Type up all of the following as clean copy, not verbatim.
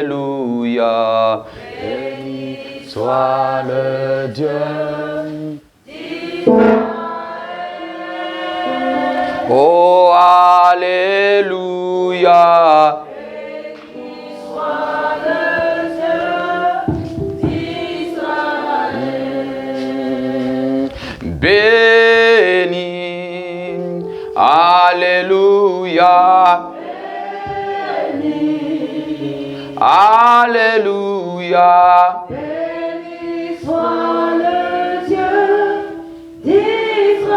Alléluia. Béni soit le Dieu d'Israël. Oh, Alléluia. Béni soit le Dieu d'Israël. Béni, Alléluia. Alléluia. Béni soit le Dieu d'Israël.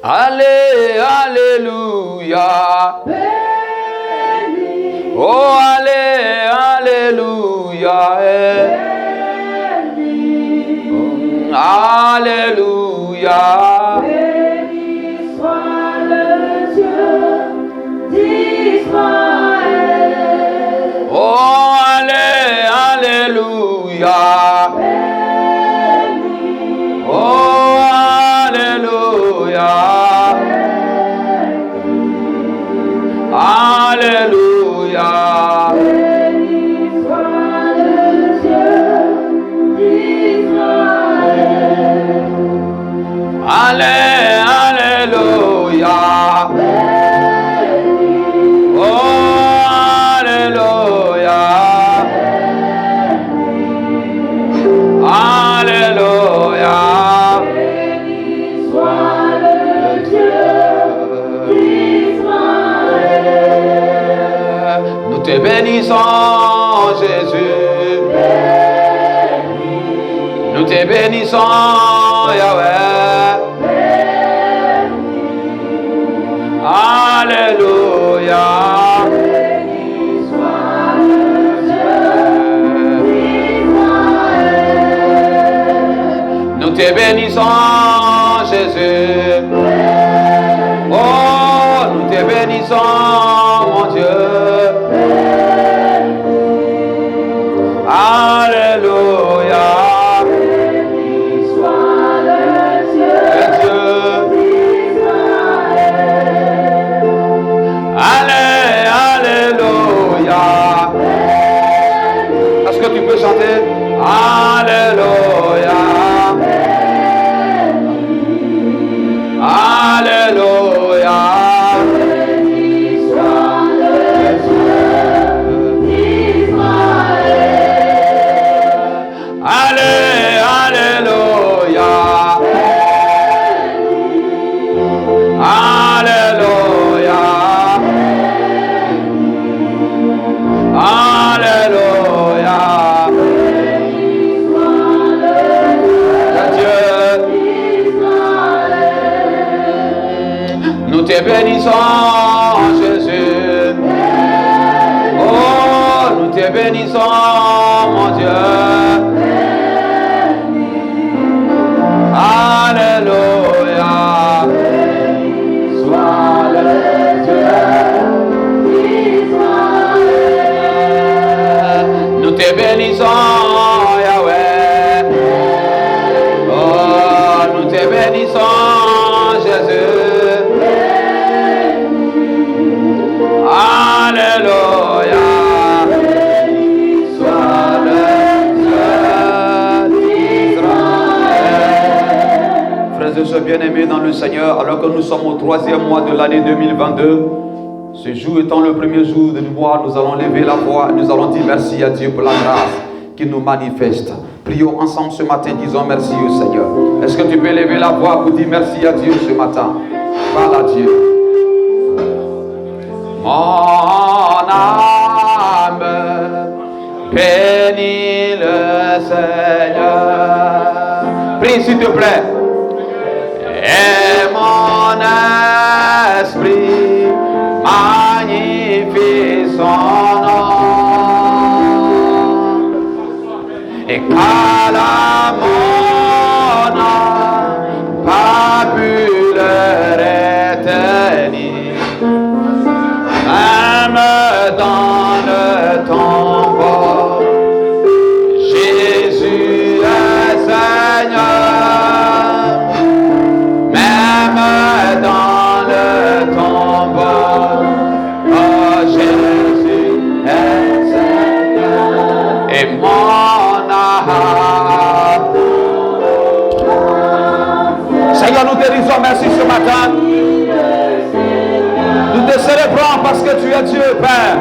Alléluia. Béni. Oh, Alléluia. Béni. Alléluia. Béni soit le Dieu d'Israël. Oh, Alléluia. Béni. Oh, Alléluia. Alléluia. Béni soit le Dieu d'Israël. Alléluia. Oh, Alléluia. Alléluia. Béni soit le Dieu d'Israël. Nous te bénissons, Jésus. Nous te bénissons, Yahweh. Alléluia. Béni soit le Dieu d'Israël. Nous te bénissons, Jésus. Oh, nous te bénissons, mon Dieu. Alléluia. Béni soit le Dieu d'Israël. Alléluia. Est-ce que tu peux chanter? Alléluia. Alléluia. Béni soit le Dieu d'Israël. Alléluia. Alléluia. Alléluia. Nous te bénissons, Jésus. Oh, nous te bénissons, mon Dieu. Alléluia. Soit le Dieu d'Israël. Nous te bénissons, Yahweh. Oh, nous te bénissons, Jésus. Alléluia. Béni soit le Dieu d'Israël. Frères et sœurs bien-aimés dans le Seigneur, alors que nous sommes au 3e mois de l'année 2022, ce jour étant le premier jour du mois, nous allons lever la voix et nous allons dire merci à Dieu pour la grâce qu'il nous manifeste. Prions ensemble ce matin, disons merci au Seigneur. Est-ce que tu peux lever la voix pour dire merci à Dieu ce matin? Parle à Dieu. Mon âme bénit le Seigneur. Prie s'il te plaît. Et mon esprit magnifie son nom. Et qu'à la mon âme pas pu le retenir. Même dans le tombeau, Jésus est Seigneur. te disons merci ce matin. Nous te célébrons parce que tu es Dieu, Père.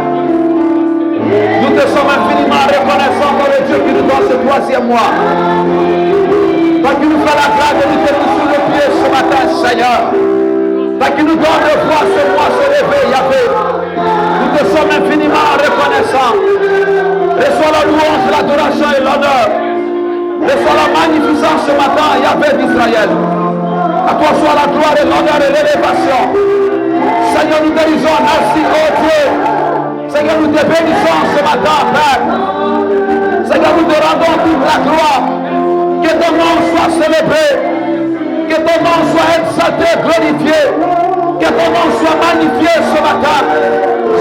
Nous te sommes infiniment reconnaissants pour le Dieu qui nous donne ce troisième mois. Toi qui nous fais la grâce de nous tenir sur le pied ce matin, Seigneur. Toi qui nous donne de voir ce mois se lever, Yahvé. Nous te sommes infiniment reconnaissants. Reçois la louange, l'adoration et l'honneur. Reçois la magnificence ce matin, Yahvé d'Israël. À toi soit la gloire et l'honneur et l'élévation. Seigneur, nous te disons merci, oh Dieu. Seigneur, nous te bénissons ce matin, Père. Seigneur, nous te rendons toute la gloire. Que ton nom soit célébré. Que ton nom soit exalté, glorifié. Que ton nom soit magnifié ce matin.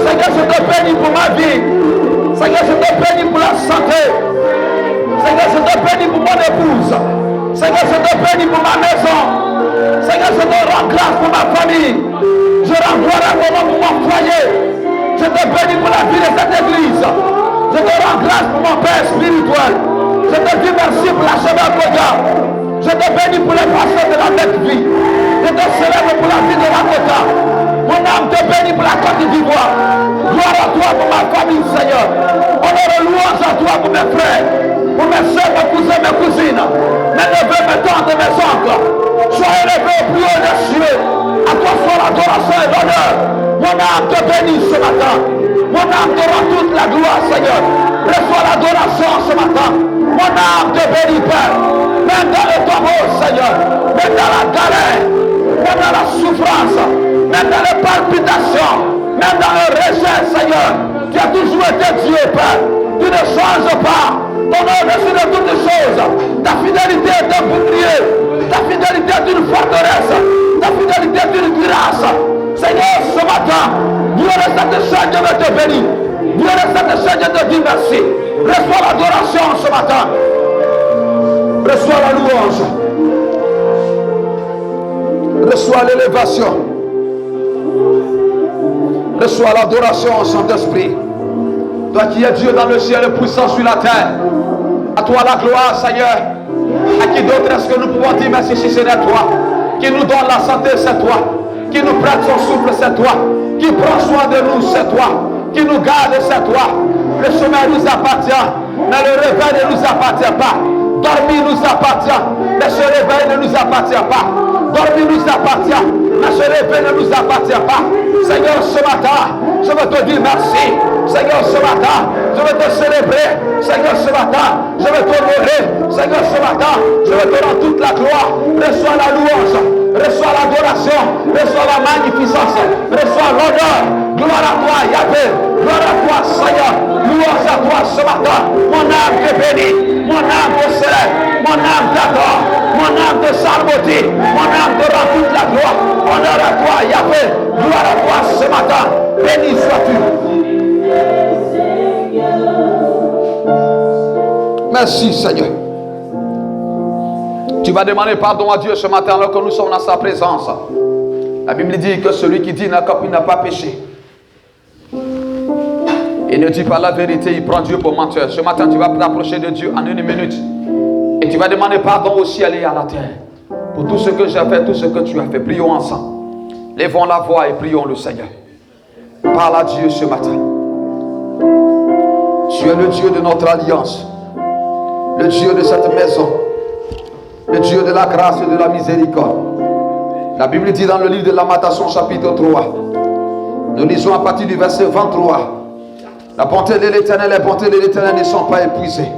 Seigneur, je te bénis pour ma vie. Seigneur, je te bénis pour la santé. Seigneur, je te bénis pour mon épouse. Seigneur, je te bénis pour ma maison. Seigneur, je te rends grâce pour ma famille. Je rends gloire à ton nom pour mon foyer. Je te bénis pour la vie de cette église. Je te rends grâce pour mon Père spirituel. Je te dis merci pour la chemin Koga. Je te bénis pour les pasteurs de la bête vie. Je te célèbre pour la vie de la Kota. Mon âme te bénit pour la Côte d'Ivoire. Gloire à toi pour ma famille, Seigneur. Honneur et louange à toi pour mes frères, pour mes soeurs, mes cousins, mes cousines, mes neveux, mes tantes et mes oncles. Sois élevé au plus haut des cieux. À toi soit l'adoration et l'honneur. Mon âme te bénit ce matin. Mon âme te rend toute la gloire, Seigneur. Reçois l'adoration ce matin. Mon âme te bénit, Père. Même dans le tombeau, Seigneur. Même dans la galère. Même dans la souffrance. Même dans les palpitations. Même dans le rejet, Seigneur. Tu as toujours été Dieu, Père. Tu ne changes pas. Ton nom est au-dessus de toutes choses. Ta fidélité est un bouclier. Ta fidélité est une forteresse. Ta fidélité est une grâce. Seigneur, ce matin, Dieu de cette chaîne, je veux te bénir. Dieu de cette chaîne, je te dis merci. Reçois l'adoration ce matin. Reçois la louange. Reçois l'élévation. Reçois l'adoration, Saint-Esprit. Toi qui es Dieu dans le ciel et puissant sur la terre. À toi la gloire, Seigneur. À qui d'autre est-ce que nous pouvons dire merci si ce n'est toi? Qui nous donne la santé, c'est toi. Qui nous prête son souffle, c'est toi. Qui prend soin de nous, c'est toi. Qui nous garde, c'est toi. Le chemin nous appartient, mais le réveil ne nous appartient pas. Dormir nous appartient, mais ce réveil ne nous appartient pas. Dormir nous appartient, mais ce réveil ne nous appartient pas. Seigneur, ce matin, je veux te dire merci. Seigneur, ce matin, je veux te célébrer. Seigneur, ce matin, je veux t'honorer. Seigneur, ce matin, je veux te rendre toute la gloire. Reçois la louange, reçois l'adoration, reçois la magnificence, reçois l'honneur. Gloire à toi, Yahvé. Gloire à toi, Seigneur. Louange à toi ce matin. Mon âme te bénit, mon âme te célèbre, mon âme t'adore, mon âme te salmodie, mon âme te rend toute la gloire. Honneur à toi, Yahvé. Gloire à toi ce matin. Béni sois-tu. Merci, Seigneur. Tu vas demander pardon à Dieu ce matin alors que nous sommes dans sa présence. La Bible dit que celui qui dit n'a pas péché. Il ne dit pas la vérité, il prend Dieu pour menteur. Ce matin, tu vas t'approcher de Dieu en une minute. Et tu vas demander pardon au ciel et à la terre. Pour tout ce que j'ai fait, tout ce que tu as fait. Prions ensemble. Lèvons la voix et prions le Seigneur. Parle à Dieu ce matin. Tu es le Dieu de notre alliance. Le Dieu de cette maison. Le Dieu de la grâce et de la miséricorde. La Bible dit dans le livre de Lamentation chapitre 3. Nous lisons à partir du verset 23. La bonté de l'Éternel, les bontés de l'Éternel ne sont pas épuisées.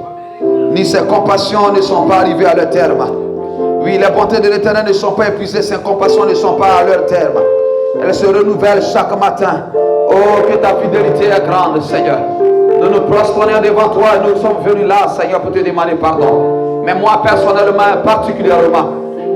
Ni ses compassions ne sont pas arrivées à leur terme. Oui, les bontés de l'Éternel ne sont pas épuisées, ses compassions ne sont pas à leur terme. Elles se renouvellent chaque matin. Oh, que ta fidélité est grande, Seigneur. Nous nous prosternons devant toi et nous sommes venus là, Seigneur, pour te demander pardon. Mais moi, personnellement, particulièrement,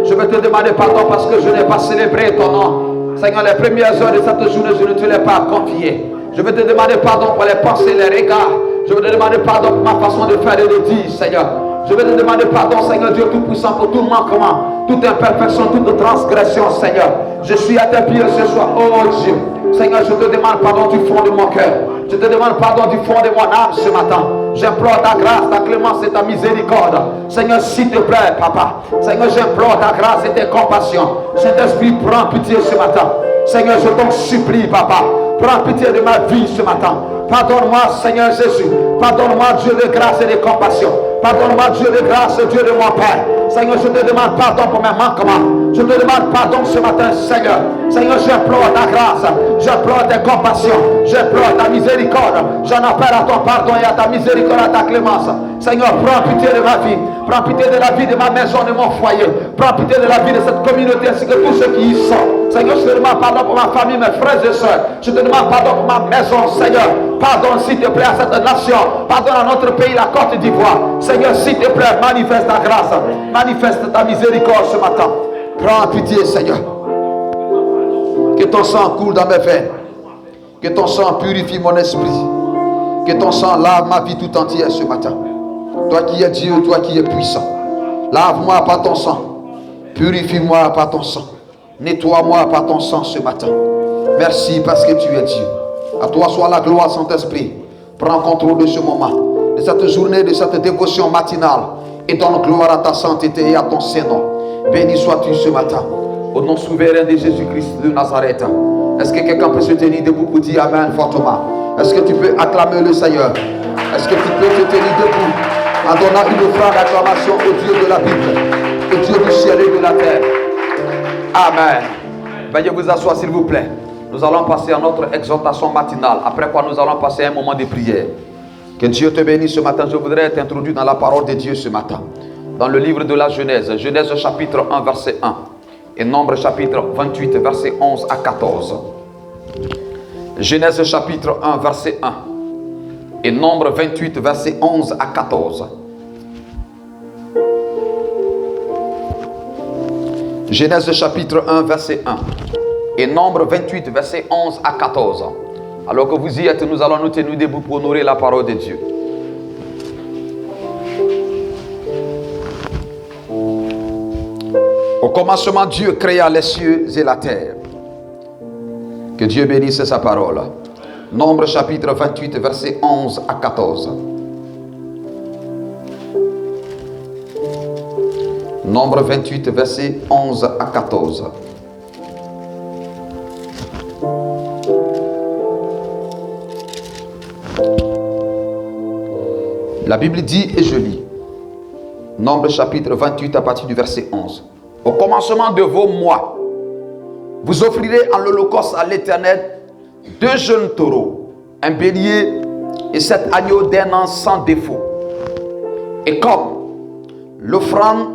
je veux te demander pardon parce que je n'ai pas célébré ton nom. Seigneur, les premières heures de cette journée, je ne te l'ai pas confié. Je veux te demander pardon pour les pensées, les regards. Je veux te demander pardon pour ma façon de faire et de dire, Seigneur. Je veux te demander pardon, Seigneur Dieu Tout-Puissant, pour tout manquement, toute imperfection, toute transgression, Seigneur. Je suis à tes pieds ce soir, oh Dieu. Seigneur, je te demande pardon du fond de mon cœur. Je te demande pardon du fond de mon âme ce matin. J'implore ta grâce, ta clémence et ta miséricorde. Seigneur, s'il te plaît, Papa. Seigneur, j'implore ta grâce et tes compassions. Saint-Esprit, prends pitié ce matin. Seigneur, je t'en supplie, Papa. Prends pitié de ma vie ce matin. Pardonne-moi, Seigneur Jésus. Pardonne-moi, Dieu de grâce et de compassion. Pardonne-moi, Dieu de grâce, Dieu de mon Père. Seigneur, je te demande pardon pour mes manquements. Je te demande pardon ce matin, Seigneur. Seigneur, j'implore ta grâce. J'implore tes compassions. J'implore ta miséricorde. J'en appelle à ton pardon et à ta miséricorde, à ta clémence. Seigneur, prends pitié de ma vie. Prends pitié de la vie de ma maison, de mon foyer. Prends pitié de la vie de cette communauté ainsi que tous ceux qui y sont. Seigneur, je te demande pardon pour ma famille, mes frères et sœurs. Je te demande pardon pour ma maison, Seigneur. Pardonne, s'il te plaît, à cette nation. Pardonne à notre pays, la Côte d'Ivoire. Seigneur, s'il te plaît, manifeste ta grâce. Manifeste ta miséricorde ce matin. Prends pitié, Seigneur. Que ton sang coule dans mes veines. Que ton sang purifie mon esprit. Que ton sang lave ma vie tout entière ce matin. Toi qui es Dieu, toi qui es puissant. Lave-moi par ton sang. Purifie-moi par ton sang. Nettoie-moi par ton sang ce matin. Merci parce que tu es Dieu. À toi soit la gloire, Saint-Esprit. Prends contrôle de ce moment, de cette journée, de cette dévotion matinale. Et donne gloire à ta sainteté et à ton Saint-Nom. Béni sois-tu ce matin. Au nom souverain de Jésus-Christ de Nazareth. Est-ce que quelqu'un peut se tenir debout pour dire Amen fortement? Est-ce que tu peux acclamer le Seigneur? Est-ce que tu peux te tenir debout en donnant une offrande d'acclamation au Dieu de la Bible, au Dieu du ciel et de la terre? Amen. Veuillez vous asseoir s'il vous plaît. Nous allons passer à notre exhortation matinale. Après quoi nous allons passer à un moment de prière. Que Dieu te bénisse ce matin. Je voudrais t'introduire dans la parole de Dieu ce matin. Dans le livre de la Genèse. Genèse chapitre 1 verset 1. Et Nombre chapitre 28 verset 11 à 14. Genèse chapitre 1 verset 1. Et Nombre 28 verset 11 à 14. Genèse chapitre 1 verset 1. Et Nombre 28 verset 11 à 14. Alors que vous y êtes, nous allons nous tenir debout pour honorer la parole de Dieu. Au commencement, Dieu créa les cieux et la terre. Que Dieu bénisse sa parole. Nombre chapitre 28 verset 11 à 14. Nombre 28 verset 11 à 14. La Bible dit, et je lis, Nombre chapitre 28 à partir du verset 11. Au commencement de vos mois, vous offrirez en holocauste à l'Éternel 2 jeunes taureaux, un bélier et 7 agneaux d'un an sans défaut. Et comme l'offrande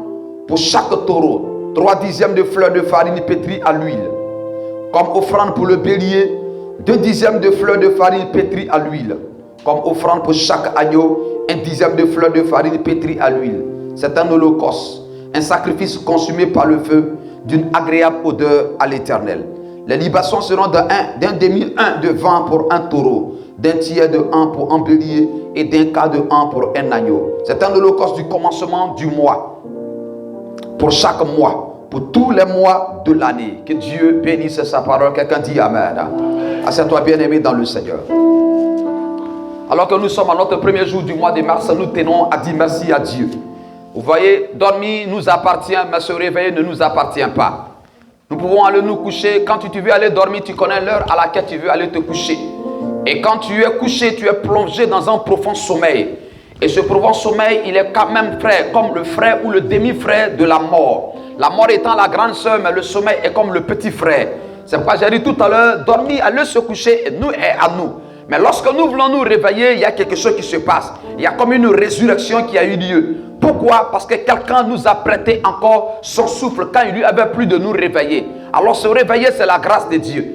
pour chaque taureau, 3 dixièmes de fleurs de farine pétrie à l'huile. Comme offrande pour le bélier, 2 dixièmes de fleurs de farine pétrie à l'huile. Comme offrande pour chaque agneau, 1 dixième de fleurs de farine pétrie à l'huile. C'est un holocauste, un sacrifice consumé par le feu, d'une agréable odeur à l'Éternel. Les libations seront d'un demi-un de vin pour un taureau, d'un tiers de un pour un bélier et d'un quart de un pour un agneau. C'est un holocauste du commencement du mois, pour chaque mois, pour tous les mois de l'année. Que Dieu bénisse sa parole. Quelqu'un dit Amen. Assieds-toi bien-aimé dans le Seigneur. Alors que nous sommes à notre premier jour du mois de mars, nous tenons à dire merci à Dieu. Vous voyez, dormir nous appartient, mais se réveiller ne nous appartient pas. Nous pouvons aller nous coucher. Quand tu veux aller dormir, tu connais l'heure à laquelle tu veux aller te coucher. Et quand tu es couché, tu es plongé dans un profond sommeil. Et ce profond sommeil, il est quand même frère, comme le frère ou le demi-frère de la mort. La mort étant la grande sœur, mais le sommeil est comme le petit frère. C'est pourquoi j'ai dit tout à l'heure, dormir, aller se coucher, nous est à nous. Mais lorsque nous voulons nous réveiller, il y a quelque chose qui se passe. Il y a comme une résurrection qui a eu lieu. Pourquoi? Parce que quelqu'un nous a prêté encore son souffle quand il lui avait plus de nous réveiller. Alors se réveiller, c'est la grâce de Dieu.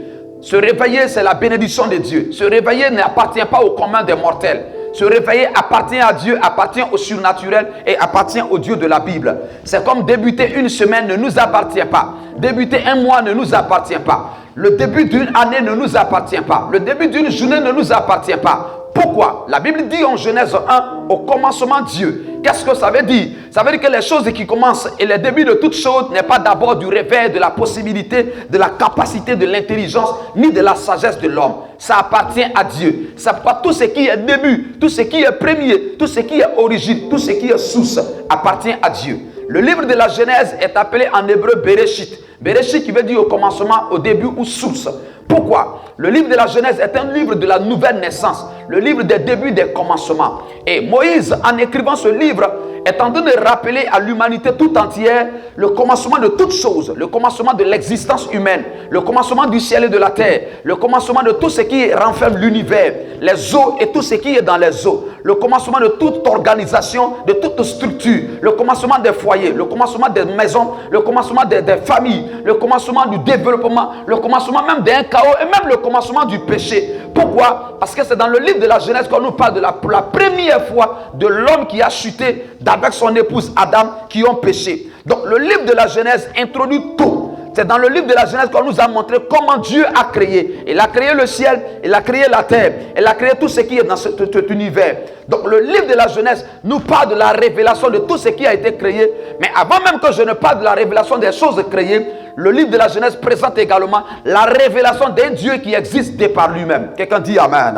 Se réveiller, c'est la bénédiction de Dieu. Se réveiller n'appartient pas au commun des mortels. Se réveiller appartient à Dieu, appartient au surnaturel et appartient au Dieu de la Bible. C'est comme débuter une semaine ne nous appartient pas. Débuter un mois ne nous appartient pas. Le début d'une année ne nous appartient pas. Le début d'une journée ne nous appartient pas. Pourquoi? La Bible dit en Genèse 1, au commencement Dieu. Qu'est-ce que ça veut dire? Ça veut dire que les choses qui commencent et le début de toutes choses n'est pas d'abord du réveil, de la possibilité, de la capacité, de l'intelligence, ni de la sagesse de l'homme. Ça appartient à Dieu. Ça pas tout ce qui est début, tout ce qui est premier, tout ce qui est origine, tout ce qui est source appartient à Dieu. Le livre de la Genèse est appelé en hébreu Bereshit. Bereshit qui veut dire au commencement, au début ou source. Pourquoi? Le livre de la Genèse est un livre de la nouvelle naissance, le livre des débuts, des commencements. Et Moïse, en écrivant ce livre, est en train de rappeler à l'humanité tout entière le commencement de toutes choses, le commencement de l'existence humaine, le commencement du ciel et de la terre, le commencement de tout ce qui renferme l'univers, les eaux et tout ce qui est dans les eaux, le commencement de toute organisation, de toute structure, le commencement des foyers, le commencement des maisons, le commencement des familles, le commencement du développement, le commencement même d'un chaos et même le commencement du péché. Pourquoi? Parce que c'est dans le livre de la Genèse qu'on nous parle de la première fois de l'homme qui a chuté avec son épouse Adam qui ont péché. Donc le livre de la Genèse introduit tout. C'est dans le livre de la Genèse qu'on nous a montré comment Dieu a créé. Il a créé le ciel, il a créé la terre, il a créé tout ce qui est dans cet univers. Donc le livre de la Genèse nous parle de la révélation de tout ce qui a été créé. Mais avant même que je ne parle de la révélation des choses créées, le livre de la Genèse présente également la révélation d'un Dieu qui existe de par lui-même. Quelqu'un dit Amen.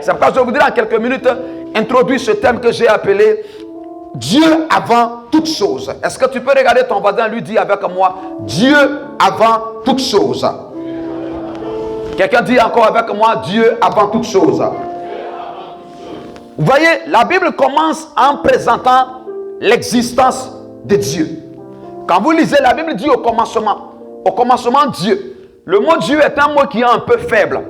C'est pourquoi je voudrais en quelques minutes introduire ce thème que j'ai appelé Dieu avant toute chose. Est-ce que tu peux regarder ton voisin et lui dire avec moi Dieu avant toute chose? Quelqu'un dit encore avec moi Dieu avant toute chose. Vous voyez, la Bible commence en présentant l'existence de Dieu. Quand vous lisez la Bible dit au commencement Dieu. Le mot Dieu est un mot qui est un peu faible.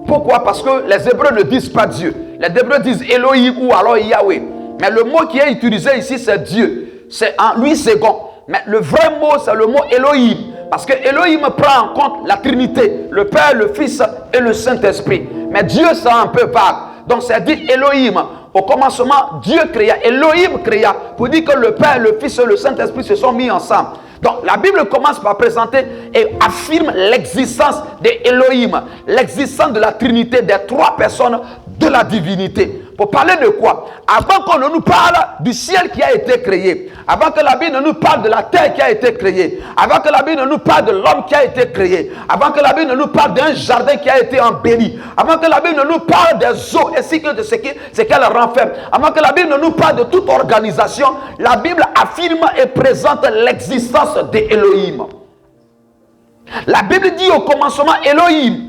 Pourquoi? Parce que les Hébreux ne disent pas Dieu. Les Hébreux disent Elohim ou alors Yahweh. Mais le mot qui est utilisé ici, c'est Dieu. C'est en lui second. Mais le vrai mot, c'est le mot Elohim. Parce que Elohim prend en compte la Trinité, le Père, le Fils et le Saint-Esprit. Mais Dieu, c'est un peu vague. Donc, c'est dit Elohim. Au commencement, Dieu créa. Elohim créa. Pour dire que le Père, le Fils et le Saint-Esprit se sont mis ensemble. Donc, la Bible commence par présenter et affirme l'existence d'Elohim, l'existence de la Trinité, des trois personnes de la divinité. Pour parler de quoi? Avant qu'on ne nous parle du ciel qui a été créé, avant que la Bible ne nous parle de la terre qui a été créée, avant que la Bible ne nous parle de l'homme qui a été créé, avant que la Bible ne nous parle d'un jardin qui a été embelli, avant que la Bible ne nous parle des eaux ainsi que de ce qu'elle renferme, avant que la Bible ne nous parle de toute organisation, la Bible affirme et présente l'existence d'Elohim. La Bible dit au commencement Elohim.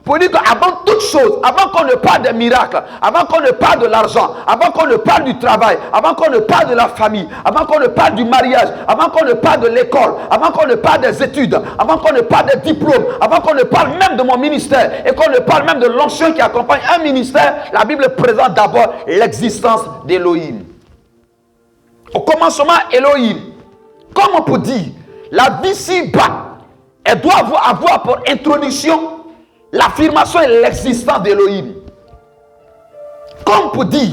Pour dire qu'avant toute chose, avant qu'on ne parle des miracles, avant qu'on ne parle de l'argent, avant qu'on ne parle du travail, avant qu'on ne parle de la famille, avant qu'on ne parle du mariage, avant qu'on ne parle de l'école, avant qu'on ne parle des études, avant qu'on ne parle des diplômes, avant qu'on ne parle même de mon ministère et qu'on ne parle même de l'onction qui accompagne un ministère, la Bible présente d'abord l'existence d'Elohim. Au commencement, Elohim, comme on peut dire, la vie ci-bas, elle doit avoir pour introduction l'affirmation et l'existence d'Elohim. Comme pour dire,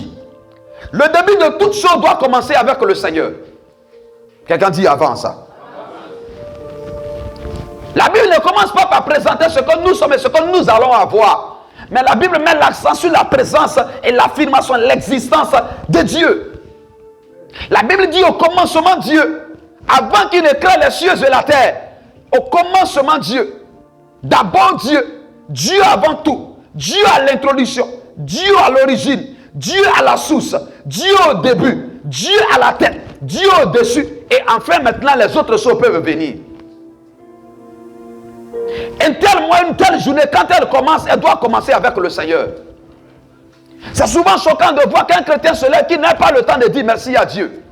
le début de toute chose doit commencer avec le Seigneur. Quelqu'un dit avant ça. La Bible ne commence pas par présenter ce que nous sommes et ce que nous allons avoir. Mais la Bible met l'accent sur la présence et l'affirmation, l'existence de Dieu. La Bible dit au commencement Dieu, avant qu'il ne crée les cieux et la terre, au commencement Dieu, d'abord Dieu, Dieu avant tout, Dieu à l'introduction, Dieu à l'origine, Dieu à la source, Dieu au début, Dieu à la tête, Dieu au-dessus, et enfin maintenant les autres choses peuvent venir. Une telle journée, quand elle commence, elle doit commencer avec le Seigneur. C'est souvent choquant de voir qu'un chrétien se lève qui n'a pas le temps de dire merci à Dieu.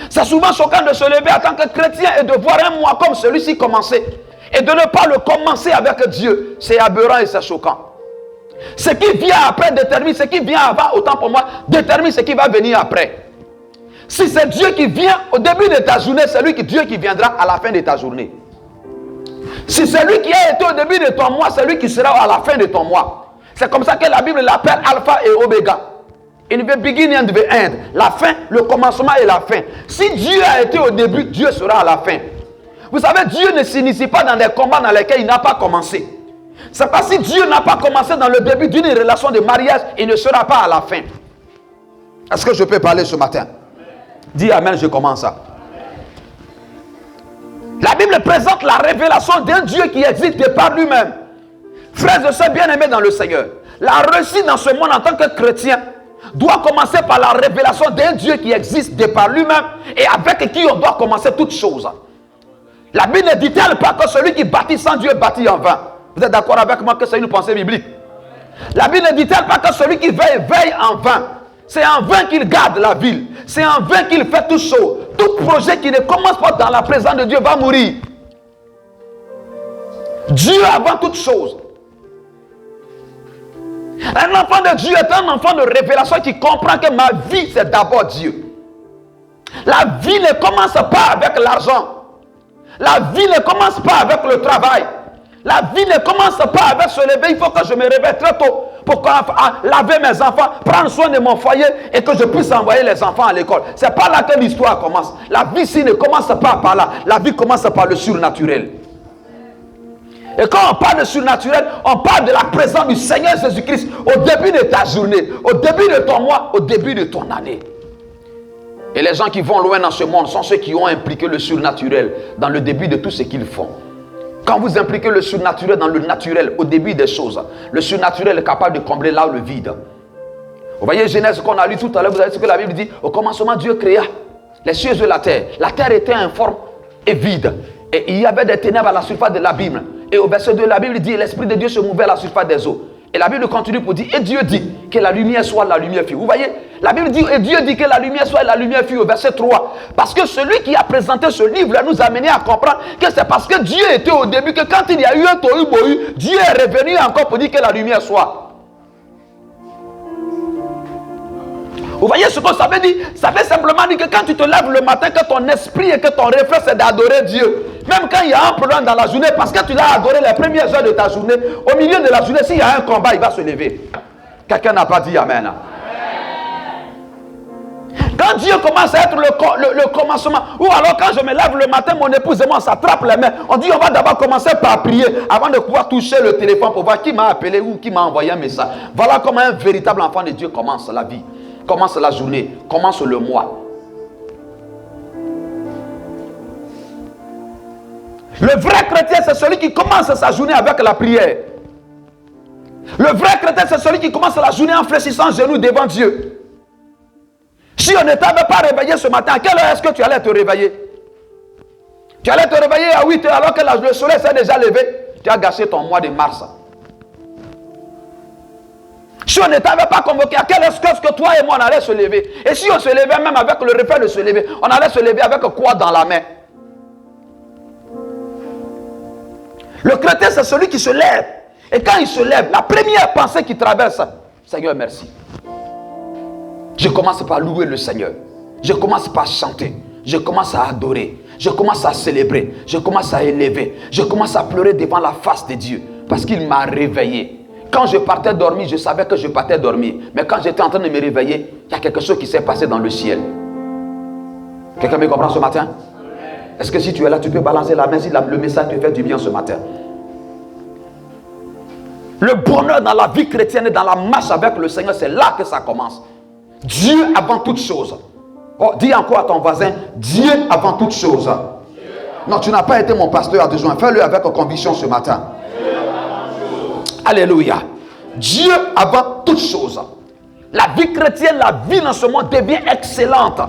C'est souvent choquant de se lever en tant que chrétien et de voir un mois comme celui-ci commencer. Et de ne pas le commencer avec Dieu, c'est aberrant et c'est choquant. Ce qui vient après détermine, ce qui vient avant, autant pour moi, détermine ce qui va venir après. Si c'est Dieu qui vient au début de ta journée, c'est Dieu qui viendra à la fin de ta journée. Si c'est lui qui a été au début de ton mois, c'est lui qui sera à la fin de ton mois. C'est comme ça que la Bible l'appelle Alpha et Oméga. In the beginning and the end. La fin, le commencement et la fin. Si Dieu a été au début, Dieu sera à la fin. Vous savez, Dieu ne s'initie pas dans des combats dans lesquels il n'a pas commencé. C'est parce que si Dieu n'a pas commencé dans le début d'une relation de mariage, il ne sera pas à la fin. Est-ce que je peux parler ce matin? Dis Amen, je commence ça. La Bible présente la révélation d'un Dieu qui existe de par lui-même. Frères et sœurs bien-aimés dans le Seigneur, la réussite dans ce monde en tant que chrétien doit commencer par la révélation d'un Dieu qui existe de par lui-même et avec qui on doit commencer toutes choses. La Bible ne dit-elle pas que celui qui bâtit sans Dieu bâtit en vain? Vous êtes d'accord avec moi que c'est une pensée biblique? La Bible ne dit-elle pas que celui qui veille, veille en vain? C'est en vain qu'il garde la ville. C'est en vain qu'il fait tout chose. Tout projet qui ne commence pas dans la présence de Dieu va mourir. Dieu avant toute chose. Un enfant de Dieu est un enfant de révélation qui comprend que ma vie c'est d'abord Dieu. La vie ne commence pas avec l'argent. La vie ne commence pas avec le travail. La vie ne commence pas avec se lever. Il faut que je me réveille très tôt pour laver mes enfants, prendre soin de mon foyer et que je puisse envoyer les enfants à l'école. C'est pas là que l'histoire commence. La vie ici ne commence pas par là. La vie commence par le surnaturel. Et quand on parle de surnaturel, on parle de la présence du Seigneur Jésus-Christ au début de ta journée, au début de ton mois, au début de ton année. Et les gens qui vont loin dans ce monde sont ceux qui ont impliqué le surnaturel dans le début de tout ce qu'ils font. Quand vous impliquez le surnaturel dans le naturel au début des choses, le surnaturel est capable de combler là le vide. Vous voyez Genèse qu'on a lu tout à l'heure, vous avez vu ce que la Bible dit. Au commencement, Dieu créa les cieux et la terre. La terre était informe et vide. Et il y avait des ténèbres à la surface de l'abîme. Et au verset 2, la Bible dit, l'Esprit de Dieu se mouvait à la surface des eaux. Et la Bible continue pour dire, et Dieu dit que la lumière soit, la lumière fut. Vous voyez, la Bible dit, et Dieu dit que la lumière soit, et la lumière fut au verset 3. Parce que celui qui a présenté ce livre nous a amené à comprendre que c'est parce que Dieu était au début, que quand il y a eu un tohu-bohu, Dieu est revenu encore pour dire que la lumière soit. Vous voyez ce que ça veut dire? Ça veut simplement dire que quand tu te lèves le matin, que ton esprit et que ton réflexe c'est d'adorer Dieu. Même quand il y a un problème dans la journée, parce que tu l'as adoré les premières heures de ta journée, au milieu de la journée, s'il y a un combat, il va se lever. Quelqu'un n'a pas dit Amen. Quand Dieu commence à être le commencement, ou alors quand je me lève le matin, mon épouse et moi, on s'attrape les mains. On dit on va d'abord commencer par prier avant de pouvoir toucher le téléphone pour voir qui m'a appelé ou qui m'a envoyé un message. Voilà comment un véritable enfant de Dieu commence la vie. Commence la journée, commence le mois. Le vrai chrétien, c'est celui qui commence sa journée avec la prière. Le vrai chrétien, c'est celui qui commence la journée en fléchissant genoux devant Dieu. Si on ne t'avait pas réveillé ce matin, à quelle heure est-ce que tu allais te réveiller? Tu allais te réveiller à 8 heures alors que le soleil s'est déjà levé. Tu as gâché ton mois de mars. Si on ne t'avait pas convoqué, à quelle est-ce que toi et moi on allait se lever? Et si on se levait même avec le reflet de se lever, on allait se lever avec quoi dans la main? Le chrétien, c'est celui qui se lève. Et quand il se lève, la première pensée qui traverse, Seigneur, merci. Je commence par louer le Seigneur. Je commence par chanter. Je commence à adorer. Je commence à célébrer. Je commence à élever. Je commence à pleurer devant la face de Dieu. Parce qu'il m'a réveillé. Quand je partais dormir, je savais que je partais dormir. Mais quand j'étais en train de me réveiller, il y a quelque chose qui s'est passé dans le ciel. Quelqu'un me comprend ce matin? Est-ce que si tu es là, tu peux balancer la main si le message te fait du bien ce matin? Le bonheur dans la vie chrétienne et dans la marche avec le Seigneur, c'est là que ça commence. Dieu avant toute chose. Oh, dis encore à ton voisin, Dieu avant toute chose. Non, tu n'as pas été mon pasteur à deux jours. Fais-le avec conviction ce matin. Alléluia. Dieu avant toute chose. La vie chrétienne, la vie dans ce monde devient excellente.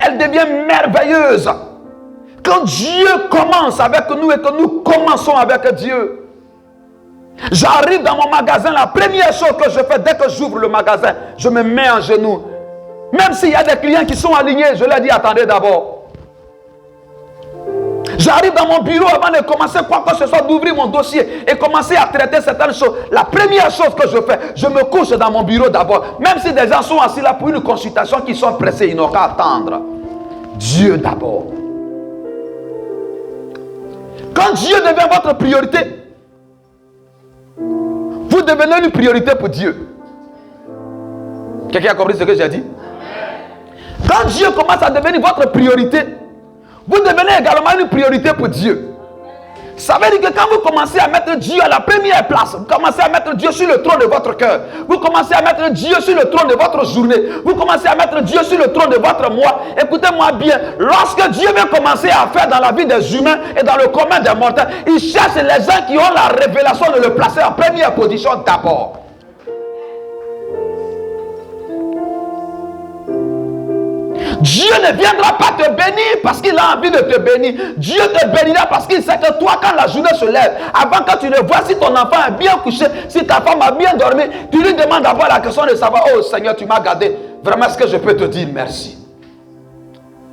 Elle devient merveilleuse. Quand Dieu commence avec nous et que nous commençons avec Dieu. J'arrive dans mon magasin, la première chose que je fais dès que j'ouvre le magasin, je me mets en genoux. Même s'il y a des clients qui sont alignés, je leur dis attendez d'abord. J'arrive dans mon bureau avant de commencer quoi que ce soit, d'ouvrir mon dossier et commencer à traiter certaines choses. La première chose que je fais, je me couche dans mon bureau d'abord. Même si des gens sont assis là pour une consultation, qui sont pressés, ils n'ont qu'à attendre. Dieu d'abord. Quand Dieu devient votre priorité, vous devenez une priorité pour Dieu. Quelqu'un a compris ce que j'ai dit? Quand Dieu commence à devenir votre priorité, vous devenez également une priorité pour Dieu. Ça veut dire que quand vous commencez à mettre Dieu à la première place, vous commencez à mettre Dieu sur le trône de votre cœur, vous commencez à mettre Dieu sur le trône de votre journée, vous commencez à mettre Dieu sur le trône de votre mois. Écoutez-moi bien, lorsque Dieu veut commencer à faire dans la vie des humains et dans le commun des mortels, il cherche les gens qui ont la révélation de le placer en première position d'abord. Dieu ne viendra pas te bénir parce qu'il a envie de te bénir. Dieu te bénira parce qu'il sait que toi, quand la journée se lève, avant que tu ne vois si ton enfant est bien couché, si ta femme a bien dormi, tu lui demandes d'abord la question de savoir, oh Seigneur, tu m'as gardé. Vraiment, est-ce que je peux te dire merci?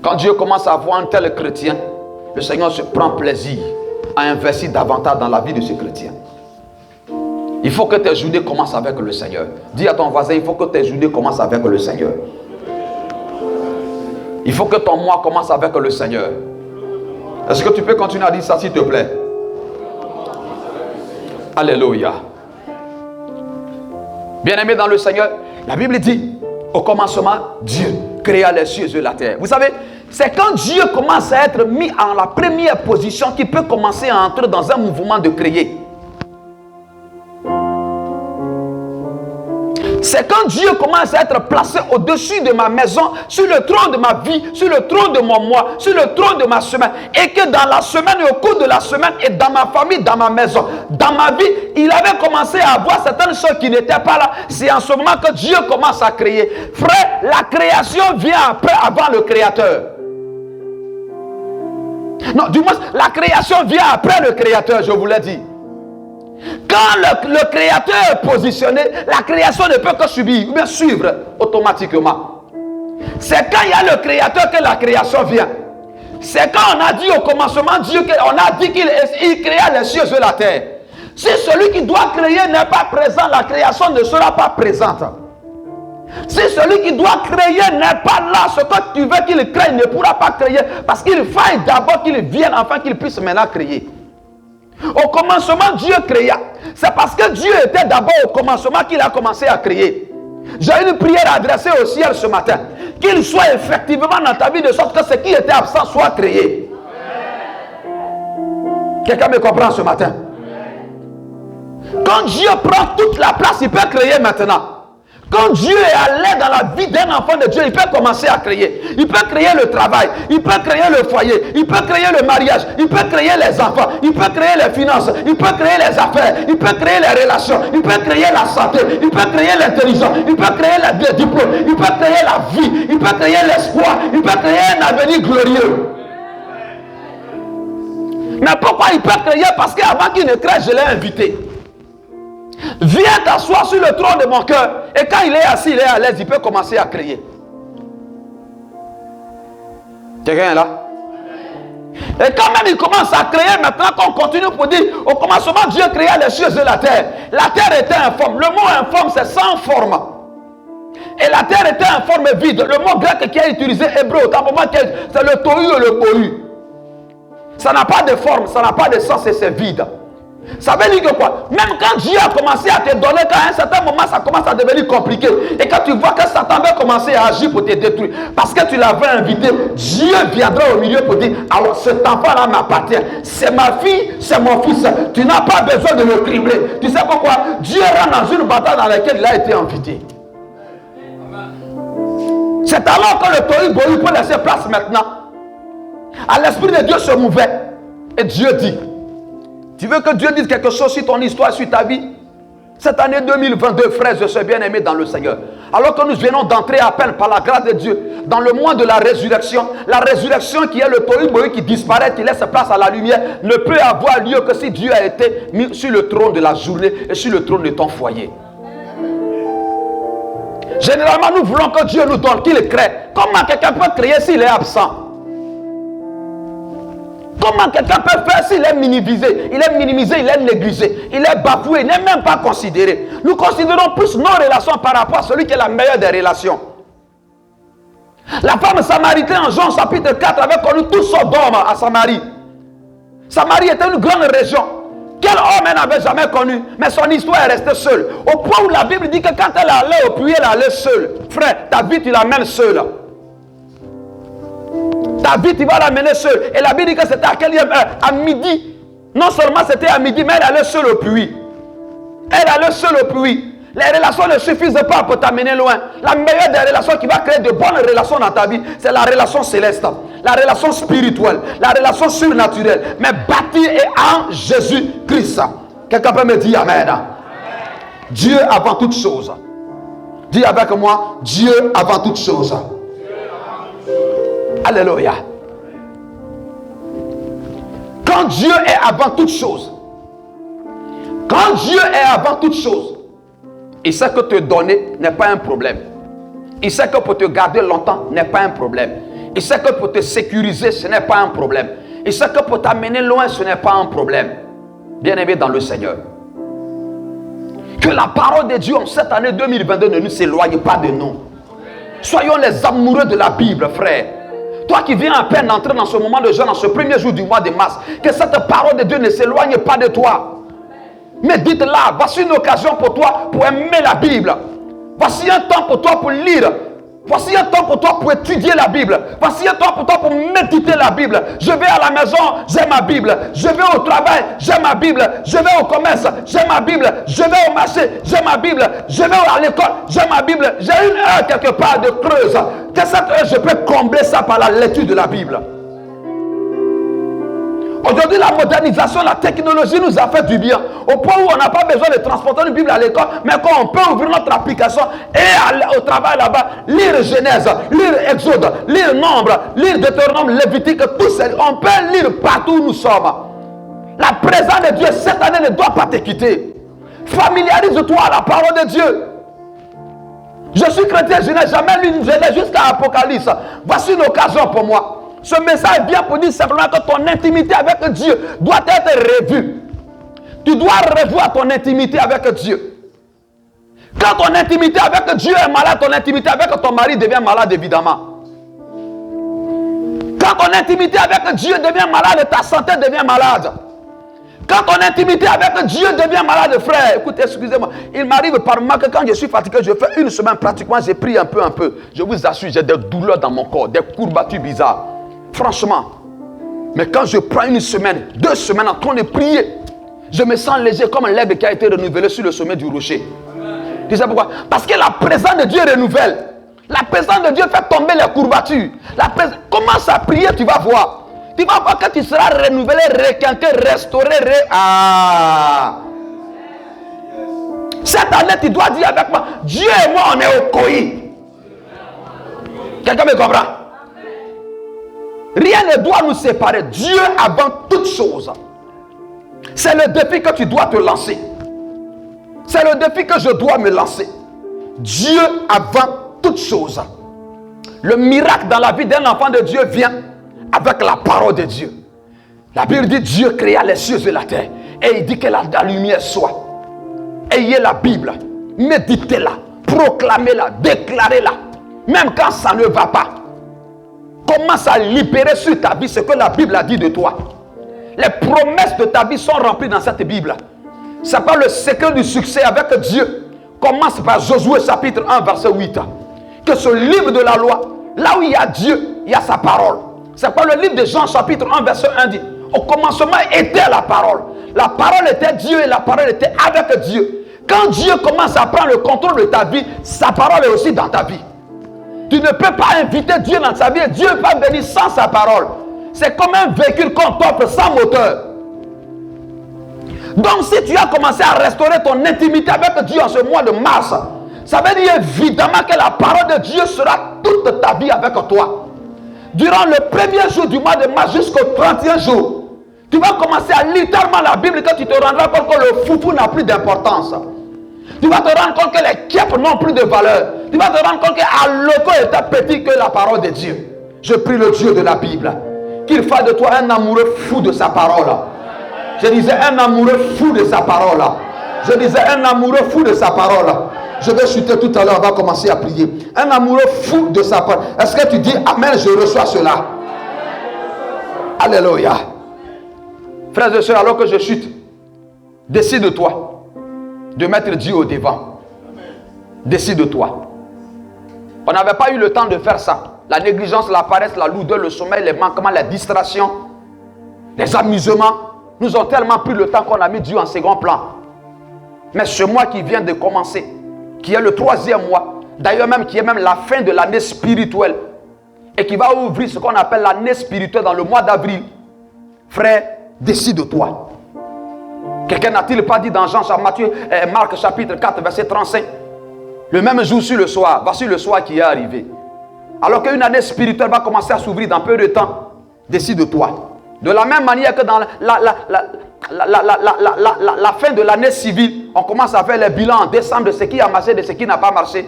Quand Dieu commence à voir un tel chrétien, le Seigneur se prend plaisir à investir davantage dans la vie de ce chrétien. Il faut que tes journées commencent avec le Seigneur. Dis à ton voisin, il faut que tes journées commencent avec le Seigneur. Il faut que ton mois commence avec le Seigneur. Est-ce que tu peux continuer à dire ça, s'il te plaît? Alléluia. Bien-aimé dans le Seigneur, la Bible dit, au commencement, Dieu créa les cieux et la terre. Vous savez, c'est quand Dieu commence à être mis en la première position qu'il peut commencer à entrer dans un mouvement de créer. C'est quand Dieu commence à être placé au-dessus de ma maison, sur le trône de ma vie, sur le trône de mon mois, sur le trône de ma semaine. Et que dans la semaine et au cours de la semaine et dans ma famille, dans ma maison, dans ma vie, il avait commencé à avoir certaines choses qui n'étaient pas là. C'est en ce moment que Dieu commence à créer. Frère, la création vient après, avant le Créateur. Non, du moins, la création vient après le Créateur, je vous l'ai dit. Quand le Créateur est positionné, la création ne peut que subir ou bien suivre automatiquement. C'est quand il y a le Créateur que la création vient. C'est quand on a dit au commencement Dieu, on a dit qu'il créa les cieux et la terre. Si celui qui doit créer n'est pas présent, la création ne sera pas présente. Si celui qui doit créer n'est pas là, ce que tu veux qu'il crée, il ne pourra pas créer. Parce qu'il faille d'abord qu'il vienne afin qu'il puisse maintenant créer. Au commencement, Dieu créa. C'est parce que Dieu était d'abord au commencement qu'il a commencé à créer. J'ai une prière adressée au ciel ce matin. Qu'il soit effectivement dans ta vie de sorte que ce qui était absent soit créé. Quelqu'un me comprend ce matin? Quand Dieu prend toute la place, il peut créer maintenant. Quand Dieu est à l'aise dans la vie d'un enfant de Dieu, il peut commencer à créer. Il peut créer le travail, il peut créer le foyer, il peut créer le mariage, il peut créer les enfants, il peut créer les finances, il peut créer les affaires, il peut créer les relations, il peut créer la santé, il peut créer l'intelligence, il peut créer les diplômes, il peut créer la vie, il peut créer l'espoir, il peut créer un avenir glorieux. Mais pourquoi il peut créer? Parce qu'avant qu'il ne crée, je l'ai invité. Viens t'asseoir sur le trône de mon cœur. Et quand il est assis, il est à l'aise, il peut commencer à créer. Quelqu'un est là? Et quand même il commence à créer, maintenant qu'on continue pour dire, au commencement Dieu créa les cieux et la terre. La terre était informe. Le mot informe, c'est sans forme. Et la terre était informe et vide. Le mot grec qui est utilisé, hébreu, c'est le tohu et le bohu. Ça n'a pas de forme, ça n'a pas de sens et c'est vide. Ça veut dire que quoi? Même quand Dieu a commencé à te donner, qu'à un certain moment ça commence à devenir compliqué. Et quand tu vois que Satan va commencer à agir pour te détruire, parce que tu l'avais invité, Dieu viendra au milieu pour dire, alors cet enfant-là m'appartient. C'est ma fille, c'est mon fils. Tu n'as pas besoin de le cribler. Tu sais pourquoi? Dieu rentre dans une bataille dans laquelle il a été invité. C'est alors que le tohu bohu peut laisser place maintenant. À l'esprit de Dieu se mouvait. Et Dieu dit, tu veux que Dieu dise quelque chose sur ton histoire, sur ta vie? Cette année 2022, frères et sœurs bien-aimés dans le Seigneur, alors que nous venons d'entrer à peine par la grâce de Dieu dans le mois de la résurrection qui est le tohu bohu qui disparaît, qui laisse place à la lumière, ne peut avoir lieu que si Dieu a été mis sur le trône de la journée et sur le trône de ton foyer. Généralement, nous voulons que Dieu nous donne, qu'il crée. Comment quelqu'un peut créer s'il est absent? Comment quelqu'un peut faire s'il est minimisé? Il est minimisé, il est négligé, il est bafoué, il n'est même pas considéré. Nous considérons plus nos relations par rapport à celui qui est la meilleure des relations. La femme samaritaine en Jean chapitre 4 avait connu tout Sodome à Samarie. Samarie était une grande région. Quel homme elle n'avait jamais connu? Mais son histoire est restée seule. Au point où la Bible dit que quand elle allait au puits, elle allait seule. Frère, ta vie tu l'amènes seule. Ta vie, tu vas l'amener seul. Et la Bible dit que c'était à quelle heure? À midi. Non seulement c'était à midi, mais elle allait sur le puits. Elle allait sur le puits. Les relations ne suffisent pas pour t'amener loin. La meilleure des relations qui va créer de bonnes relations dans ta vie, c'est la relation céleste, la relation spirituelle, la relation surnaturelle, mais bâtie et en Jésus-Christ. Quelqu'un peut me dire Amen. Dieu avant toute chose. Dis avec moi, Dieu avant toute chose. Alléluia. Quand Dieu est avant toute chose, quand Dieu est avant toute chose, il sait que te donner n'est pas un problème. Il sait que pour te garder longtemps n'est pas un problème. Il sait que pour te sécuriser, ce n'est pas un problème. Il sait que pour t'amener loin, ce n'est pas un problème. Bien-aimé dans le Seigneur. Que la parole de Dieu en cette année 2022 ne nous s'éloigne pas de nous. Soyons les amoureux de la Bible, frère. Toi qui viens à peine d'entrer dans ce moment de jeûne, dans ce premier jour du mois de mars, que cette parole de Dieu ne s'éloigne pas de toi. Mais dites-la, voici une occasion pour toi pour aimer la Bible. Voici un temps pour toi pour lire. Voici un temps pour toi pour étudier la Bible. Voici un temps pour toi pour méditer la Bible. Je vais à la maison, j'ai ma Bible. Je vais au travail, j'ai ma Bible. Je vais au commerce, j'ai ma Bible. Je vais au marché, j'ai ma Bible. Je vais à l'école, j'ai ma Bible. J'ai une heure quelque part de creuse. Que cette heure, je peux combler ça par la lecture de la Bible. Aujourd'hui, la modernisation, la technologie nous a fait du bien. Au point où on n'a pas besoin de transporter une Bible à l'école, mais quand on peut ouvrir notre application et aller au travail là-bas, lire Genèse, lire Exode, lire Nombre, lire Deutéronome, Lévitique, tout ça, on peut lire partout où nous sommes. La présence de Dieu cette année ne doit pas te quitter. Familiarise-toi à la parole de Dieu. Je suis chrétien, je n'ai jamais lu une Genèse jusqu'à Apocalypse. Voici une occasion pour moi. Ce message vient pour dire simplement que ton intimité avec Dieu doit être revue. Tu dois revoir ton intimité avec Dieu. Quand ton intimité avec Dieu est malade, ton intimité avec ton mari devient malade évidemment. Quand ton intimité avec Dieu devient malade, ta santé devient malade. Quand ton intimité avec Dieu devient malade, frère, écoute, excusez-moi, il m'arrive par moment que quand je suis fatigué, je fais une semaine pratiquement, j'ai pris un peu. Je vous assure, j'ai des douleurs dans mon corps, des courbatures bizarres. Franchement. Mais quand je prends une semaine, 2 semaines en train de prier, je me sens léger comme l'herbe qui a été renouvelée sur le sommet du rocher. Tu sais pourquoi? Parce que la présence de Dieu renouvelle. La présence de Dieu fait tomber les courbatures. Commence à prier, tu vas voir. Tu vas voir que tu seras renouvelé, requinqué, restauré. Cette année, tu dois dire avec moi, Dieu et moi, on est au coï. Quelqu'un me comprend? Rien ne doit nous séparer. Dieu avant toute chose. C'est le défi que tu dois te lancer. C'est le défi que je dois me lancer. Dieu avant toute chose. Le miracle dans la vie d'un enfant de Dieu vient avec la parole de Dieu. La Bible dit Dieu créa les cieux et la terre. Et il dit que la lumière soit. Ayez la Bible. Méditez-la. Proclamez-la. Déclarez-la. Même quand ça ne va pas. Commence à libérer sur ta vie ce que la Bible a dit de toi. Les promesses de ta vie sont remplies dans cette Bible. C'est pas le secret du succès avec Dieu. Commence par Josué chapitre 1 verset 8. Que ce livre de la loi, là où il y a Dieu, il y a sa parole. C'est pas le livre de Jean chapitre 1 verset 1 dit. Au commencement était la parole. La parole était Dieu et la parole était avec Dieu. Quand Dieu commence à prendre le contrôle de ta vie, sa parole est aussi dans ta vie. Tu ne peux pas inviter Dieu dans ta vie. Dieu va venir sans sa parole. C'est comme un véhicule qu'on t'offre sans moteur. Donc si tu as commencé à restaurer ton intimité avec Dieu en ce mois de mars, ça veut dire évidemment que la parole de Dieu sera toute ta vie avec toi. Durant le premier jour du mois de mars jusqu'au 31 jour, tu vas commencer à lire tellement la Bible que tu te rendras compte que le foufou n'a plus d'importance. Tu vas te rendre compte que les kèpes n'ont plus de valeur. Tu vas te rendre compte qu'à l'eau est petit que la parole de Dieu. Je prie le Dieu de la Bible qu'il fasse de toi un amoureux fou de sa parole. Je disais un amoureux fou de sa parole. Je disais un amoureux fou de sa parole. Je vais chuter tout à l'heure, on va commencer à prier. Un amoureux fou de sa parole. Est-ce que tu dis Amen, je reçois cela? Alléluia. Frères et sœurs, alors que je chute, décide-toi de mettre Dieu au devant. Décide-toi. On n'avait pas eu le temps de faire ça. La négligence, la paresse, la lourdeur, le sommeil, les manquements, la distraction, les amusements nous ont tellement pris le temps qu'on a mis Dieu en second plan. Mais ce mois qui vient de commencer, qui est le 3e mois, d'ailleurs même qui est même la fin de l'année spirituelle, et qui va ouvrir ce qu'on appelle l'année spirituelle dans le mois d'avril, frère, décide-toi. Quelqu'un n'a-t-il pas dit dans Marc chapitre 4, verset 35, le même jour sur le soir, voici le soir qui est arrivé. Alors qu'une année spirituelle va commencer à s'ouvrir dans peu de temps, décide-toi. De la même manière que dans la fin de l'année civile, on commence à faire les bilans en décembre de ce qui a marché, de ce qui n'a pas marché.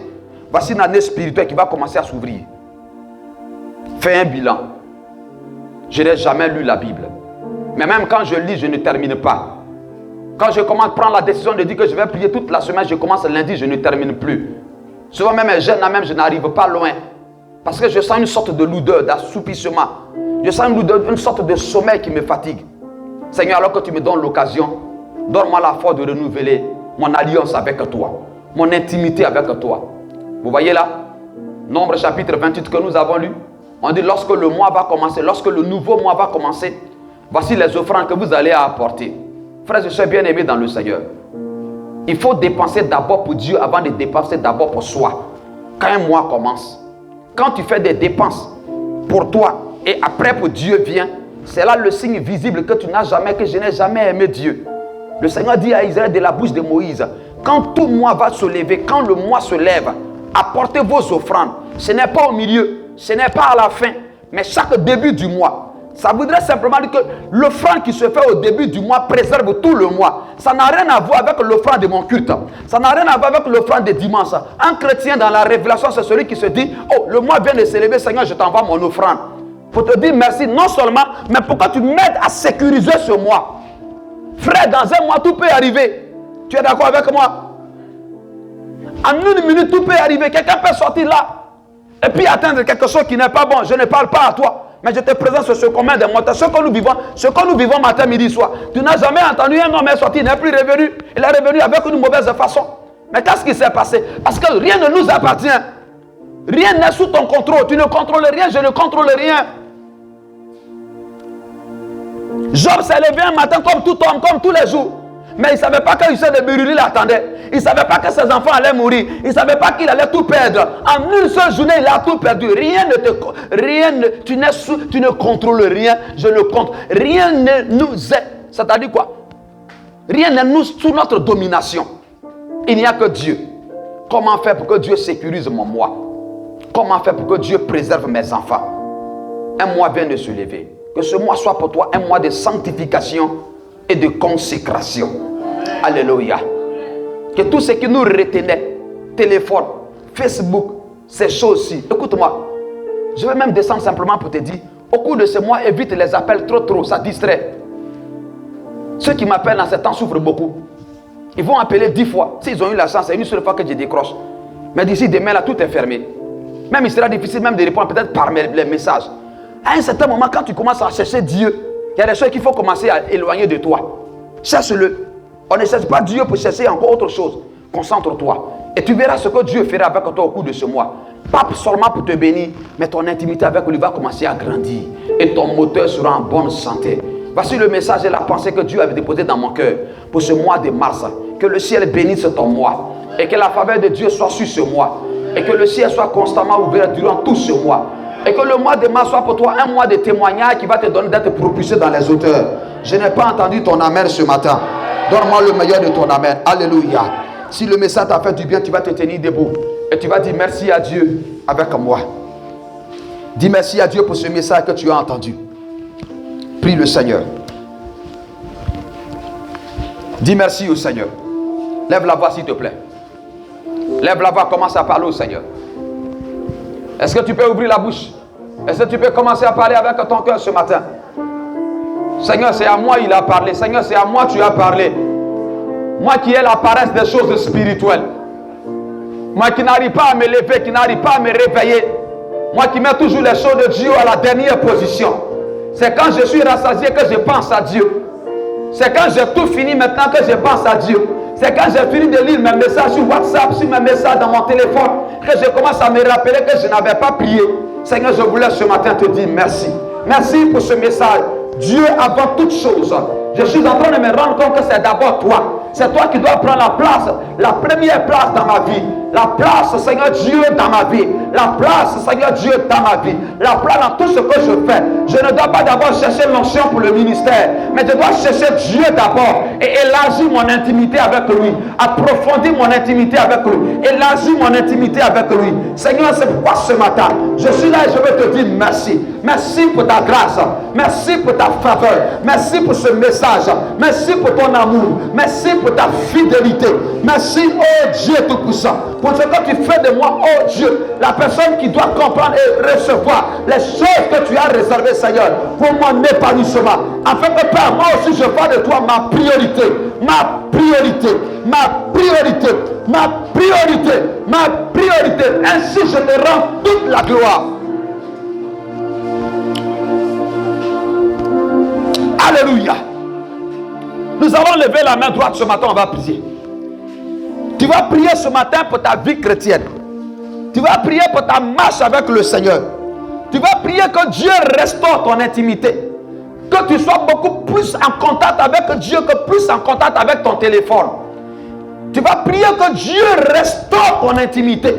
Voici une année spirituelle qui va commencer à s'ouvrir. Fais un bilan. Je n'ai jamais lu la Bible. Mais même quand je lis, je ne termine pas. Quand je commence à prendre la décision de dire que je vais prier toute la semaine, je commence lundi, je ne termine plus. Souvent même un jeune, je n'arrive pas loin. Parce que je sens une sorte de lourdeur, d'assoupissement. Je sens une sorte de sommeil qui me fatigue. Seigneur, alors que tu me donnes l'occasion, donne-moi la force de renouveler mon alliance avec toi, mon intimité avec toi. Vous voyez là, Nombre chapitre 28 que nous avons lu, on dit lorsque le mois va commencer, lorsque le nouveau mois va commencer, voici les offrandes que vous allez apporter. Frères et sœurs bien-aimés dans le Seigneur, il faut dépenser d'abord pour Dieu avant de dépenser d'abord pour soi. Quand un mois commence, quand tu fais des dépenses pour toi et après pour Dieu vient, c'est là le signe visible que tu n'as jamais, que je n'ai jamais aimé Dieu. Le Seigneur dit à Israël de la bouche de Moïse, quand tout mois va se lever, quand le mois se lève, apportez vos offrandes. Ce n'est pas au milieu, ce n'est pas à la fin, mais chaque début du mois. Ça voudrait simplement dire que l'offrande qui se fait au début du mois préserve tout le mois. Ça n'a rien à voir avec l'offrande de mon culte. Ça n'a rien à voir avec l'offrande de dimanche. Un chrétien dans la révélation, c'est celui qui se dit, oh, le mois vient de s'élever, Seigneur, je t'envoie mon offrande. Pour te dire merci, non seulement, mais pourquoi tu m'aides à sécuriser ce mois. Frère, dans un mois, tout peut arriver. Tu es d'accord avec moi? En une minute, tout peut arriver. Quelqu'un peut sortir là et puis atteindre quelque chose qui n'est pas bon. Je ne parle pas à toi. Mais je te présente sur ce commun des mortels, ce que nous vivons matin, midi, soir. Tu n'as jamais entendu un homme est sorti, il n'est plus revenu. Il est revenu avec une mauvaise façon. Mais qu'est-ce qui s'est passé? Parce que rien ne nous appartient. Rien n'est sous ton contrôle. Tu ne contrôles rien, je ne contrôle rien. Job s'est levé un matin comme tout homme, comme tous les jours. Mais il ne savait pas que Hussein de Beryl l'attendait. Il ne savait pas que ses enfants allaient mourir. Il ne savait pas qu'il allait tout perdre. En une seule journée, il a tout perdu. Tu ne contrôles rien. Je ne contrôle. Rien ne nous est. C'est-à-dire quoi? Rien n'est nous sous notre domination. Il n'y a que Dieu. Comment faire pour que Dieu sécurise mon mois? Comment faire pour que Dieu préserve mes enfants? Un mois vient de se lever. Que ce mois soit pour toi un mois de sanctification et de consécration. Alléluia. Que tout ce qui nous retenait, téléphone, Facebook, ces choses-ci, écoute-moi, je vais même descendre simplement pour te dire, au cours de ce mois, évite les appels trop, ça distrait. Ceux qui m'appellent dans ce temps souffrent beaucoup. Ils vont appeler 10 fois. S'ils ont eu la chance, c'est une seule fois que je décroche. Mais d'ici demain, là, tout est fermé. Même il sera difficile même de répondre peut-être par les messages. À un certain moment, quand tu commences à chercher Dieu, il y a des choses qu'il faut commencer à éloigner de toi. Cherche-le. On ne cherche pas Dieu pour chercher encore autre chose. Concentre-toi. Et tu verras ce que Dieu fera avec toi au cours de ce mois. Pas seulement pour te bénir, mais ton intimité avec lui va commencer à grandir. Et ton moteur sera en bonne santé. Voici le message et la pensée que Dieu avait déposé dans mon cœur pour ce mois de mars. Que le ciel bénisse ton mois. Et que la faveur de Dieu soit sur ce mois. Et que le ciel soit constamment ouvert durant tout ce mois. Et que le mois de mars soit pour toi un mois de témoignage qui va te donner d'être propulsé dans les hauteurs. Je n'ai pas entendu ton amen ce matin. Donne-moi le meilleur de ton amen. Alléluia. Si le message t'a fait du bien, tu vas te tenir debout. Et tu vas dire merci à Dieu avec moi. Dis merci à Dieu pour ce message que tu as entendu. Prie le Seigneur. Dis merci au Seigneur. Lève la voix s'il te plaît. Lève la voix, commence à parler au Seigneur. Est-ce que tu peux ouvrir la bouche? Est-ce que tu peux commencer à parler avec ton cœur ce matin? Seigneur, c'est à moi il a parlé. Seigneur, c'est à moi tu as parlé. Moi qui ai la paresse des choses spirituelles. Moi qui n'arrive pas à me lever, qui n'arrive pas à me réveiller. Moi qui mets toujours les choses de Dieu à la dernière position. C'est quand je suis rassasié que je pense à Dieu. C'est quand j'ai tout fini maintenant que je pense à Dieu. C'est quand j'ai fini de lire mes messages sur WhatsApp, sur mes messages dans mon téléphone, que je commence à me rappeler que je n'avais pas prié. Seigneur, je voulais ce matin te dire merci. Merci pour ce message. Dieu, avant toute chose, Je suis en train de me rendre compte que c'est d'abord toi. C'est toi qui dois prendre la place, la première place dans ma vie. La place, Seigneur Dieu, dans ma vie. La place, Seigneur Dieu, dans ma vie. La place dans tout ce que je fais. Je ne dois pas d'abord chercher l'onction pour le ministère, mais je dois chercher Dieu d'abord et élargir mon intimité avec lui. Approfondir mon intimité avec lui. Élargir mon intimité avec lui. Seigneur, c'est pourquoi ce matin, je suis là et je veux te dire merci. Merci pour ta grâce. Merci pour ta faveur. Merci pour ce message. Merci pour ton amour. Merci pour ta fidélité. Merci, oh Dieu Tout-Puissant, pour ce que tu fais de moi, oh Dieu, la personne qui doit comprendre et recevoir les choses que tu as réservées, Seigneur, pour mon épanouissement. Afin que, Père, moi aussi, je vois de toi ma priorité, ma priorité, ma priorité, ma priorité, ma priorité. Ainsi, je te rends toute la gloire. Alléluia. Nous allons lever la main droite ce matin, on va prier. Tu vas prier ce matin pour ta vie chrétienne. Tu vas prier pour ta marche avec le Seigneur. Tu vas prier que Dieu restaure ton intimité. Que tu sois beaucoup plus en contact avec Dieu que plus en contact avec ton téléphone. Tu vas prier que Dieu restaure ton intimité.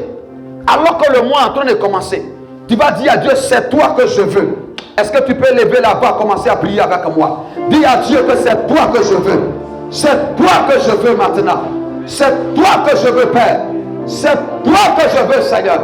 Alors que le mois est en train de commencer, tu vas dire à Dieu, c'est toi que je veux. Est-ce que tu peux lever la voix et commencer à prier avec moi? Dis à Dieu que c'est toi que je veux. C'est toi que je veux maintenant. C'est toi que je veux, Père. C'est toi que je veux, Seigneur.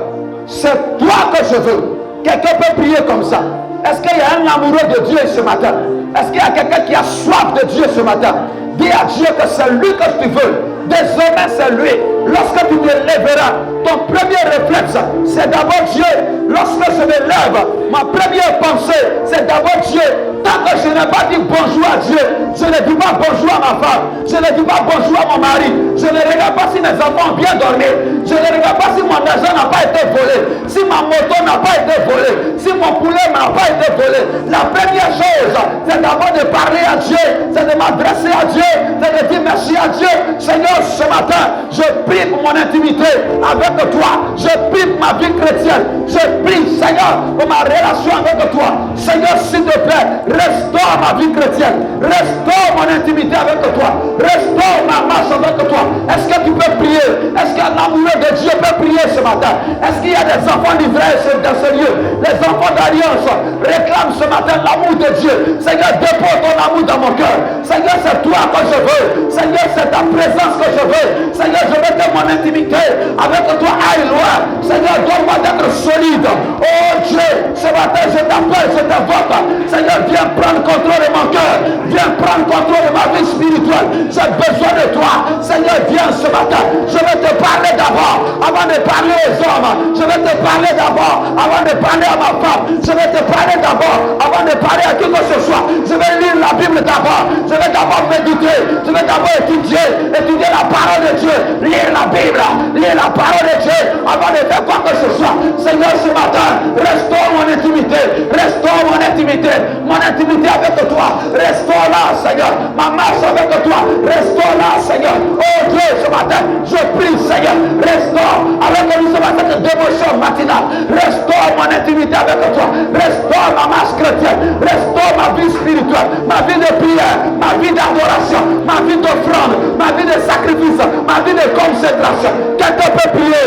C'est toi que je veux. Quelqu'un peut prier comme ça. Est-ce qu'il y a un amoureux de Dieu ce matin? Est-ce qu'il y a quelqu'un qui a soif de Dieu ce matin? Dis à Dieu que c'est lui que tu veux. Désormais, c'est lui. Lorsque tu te lèveras, ton premier réflexe, c'est d'abord Dieu. Lorsque je me lève, ma première pensée, c'est d'abord Dieu. Tant que je n'ai pas dit bonjour à Dieu, je ne dis pas bonjour à ma femme, je ne dis pas bonjour à mon mari, je ne regarde pas si mes enfants ont bien dormi, je ne regarde pas si mon argent n'a pas été volé, si ma moto n'a pas été volée, si mon poulet n'a pas été volé. La première chose, c'est d'abord de parler à Dieu, c'est de m'adresser à Dieu, c'est de dire merci à Dieu. Seigneur, ce matin, je prie pour mon intimité avec toi, je prie pour ma vie chrétienne, je prie, Seigneur, pour ma relation avec toi. Seigneur, s'il te plaît, restaure ma vie chrétienne, restaure mon intimité avec toi, restaure ma marche avec toi. Est-ce que tu peux prier? Est-ce qu'un amoureux de Dieu peut prier ce matin? Est-ce qu'il y a des enfants livrés dans ce lieu? Les enfants d'Alliance réclament ce matin l'amour de Dieu. Seigneur, dépose ton amour dans mon cœur. Seigneur, c'est toi que je veux. Seigneur, c'est ta présence que je veux. Seigneur, je veux que mon intimité avec toi aille loin. Seigneur, donne-moi d'être solide. Oh Dieu, ce matin, je t'appelle, je t'invoque. Seigneur, viens prendre contrôle de mon cœur. Viens prendre contrôle de ma vie spirituelle. J'ai besoin de toi. Seigneur, viens ce matin. Je vais te parler d'abord avant de parler aux hommes. Je vais te parler d'abord avant de parler à ma femme. Je vais te parler d'abord avant de parler à qui que ce soit. Je vais lire la Bible d'abord. Je vais d'abord méditer. Je vais d'abord étudier la parole de Dieu. Lire la Bible. Lire la parole de Dieu avant de faire quoi que ce soit. Seigneur, ce matin, restaure mon intimité. Restaure mon intimité. Mon intimité avec toi. Restaure-la, Seigneur. Ma marche avec toi. Restaure-la, Seigneur. Oh Dieu, ce matin, je prie, Seigneur. Restaure avec nous ce matin cette dévotion matinale. Restaure mon intimité avec toi. Restaure ma marche chrétienne. Restaure ma vie spirituelle. Ma vie de prière. Ma vie d'adoration. Ma vie d'offrande. Ma vie de sacrifice. Ma vie de consécration. Quelqu'un peut prier.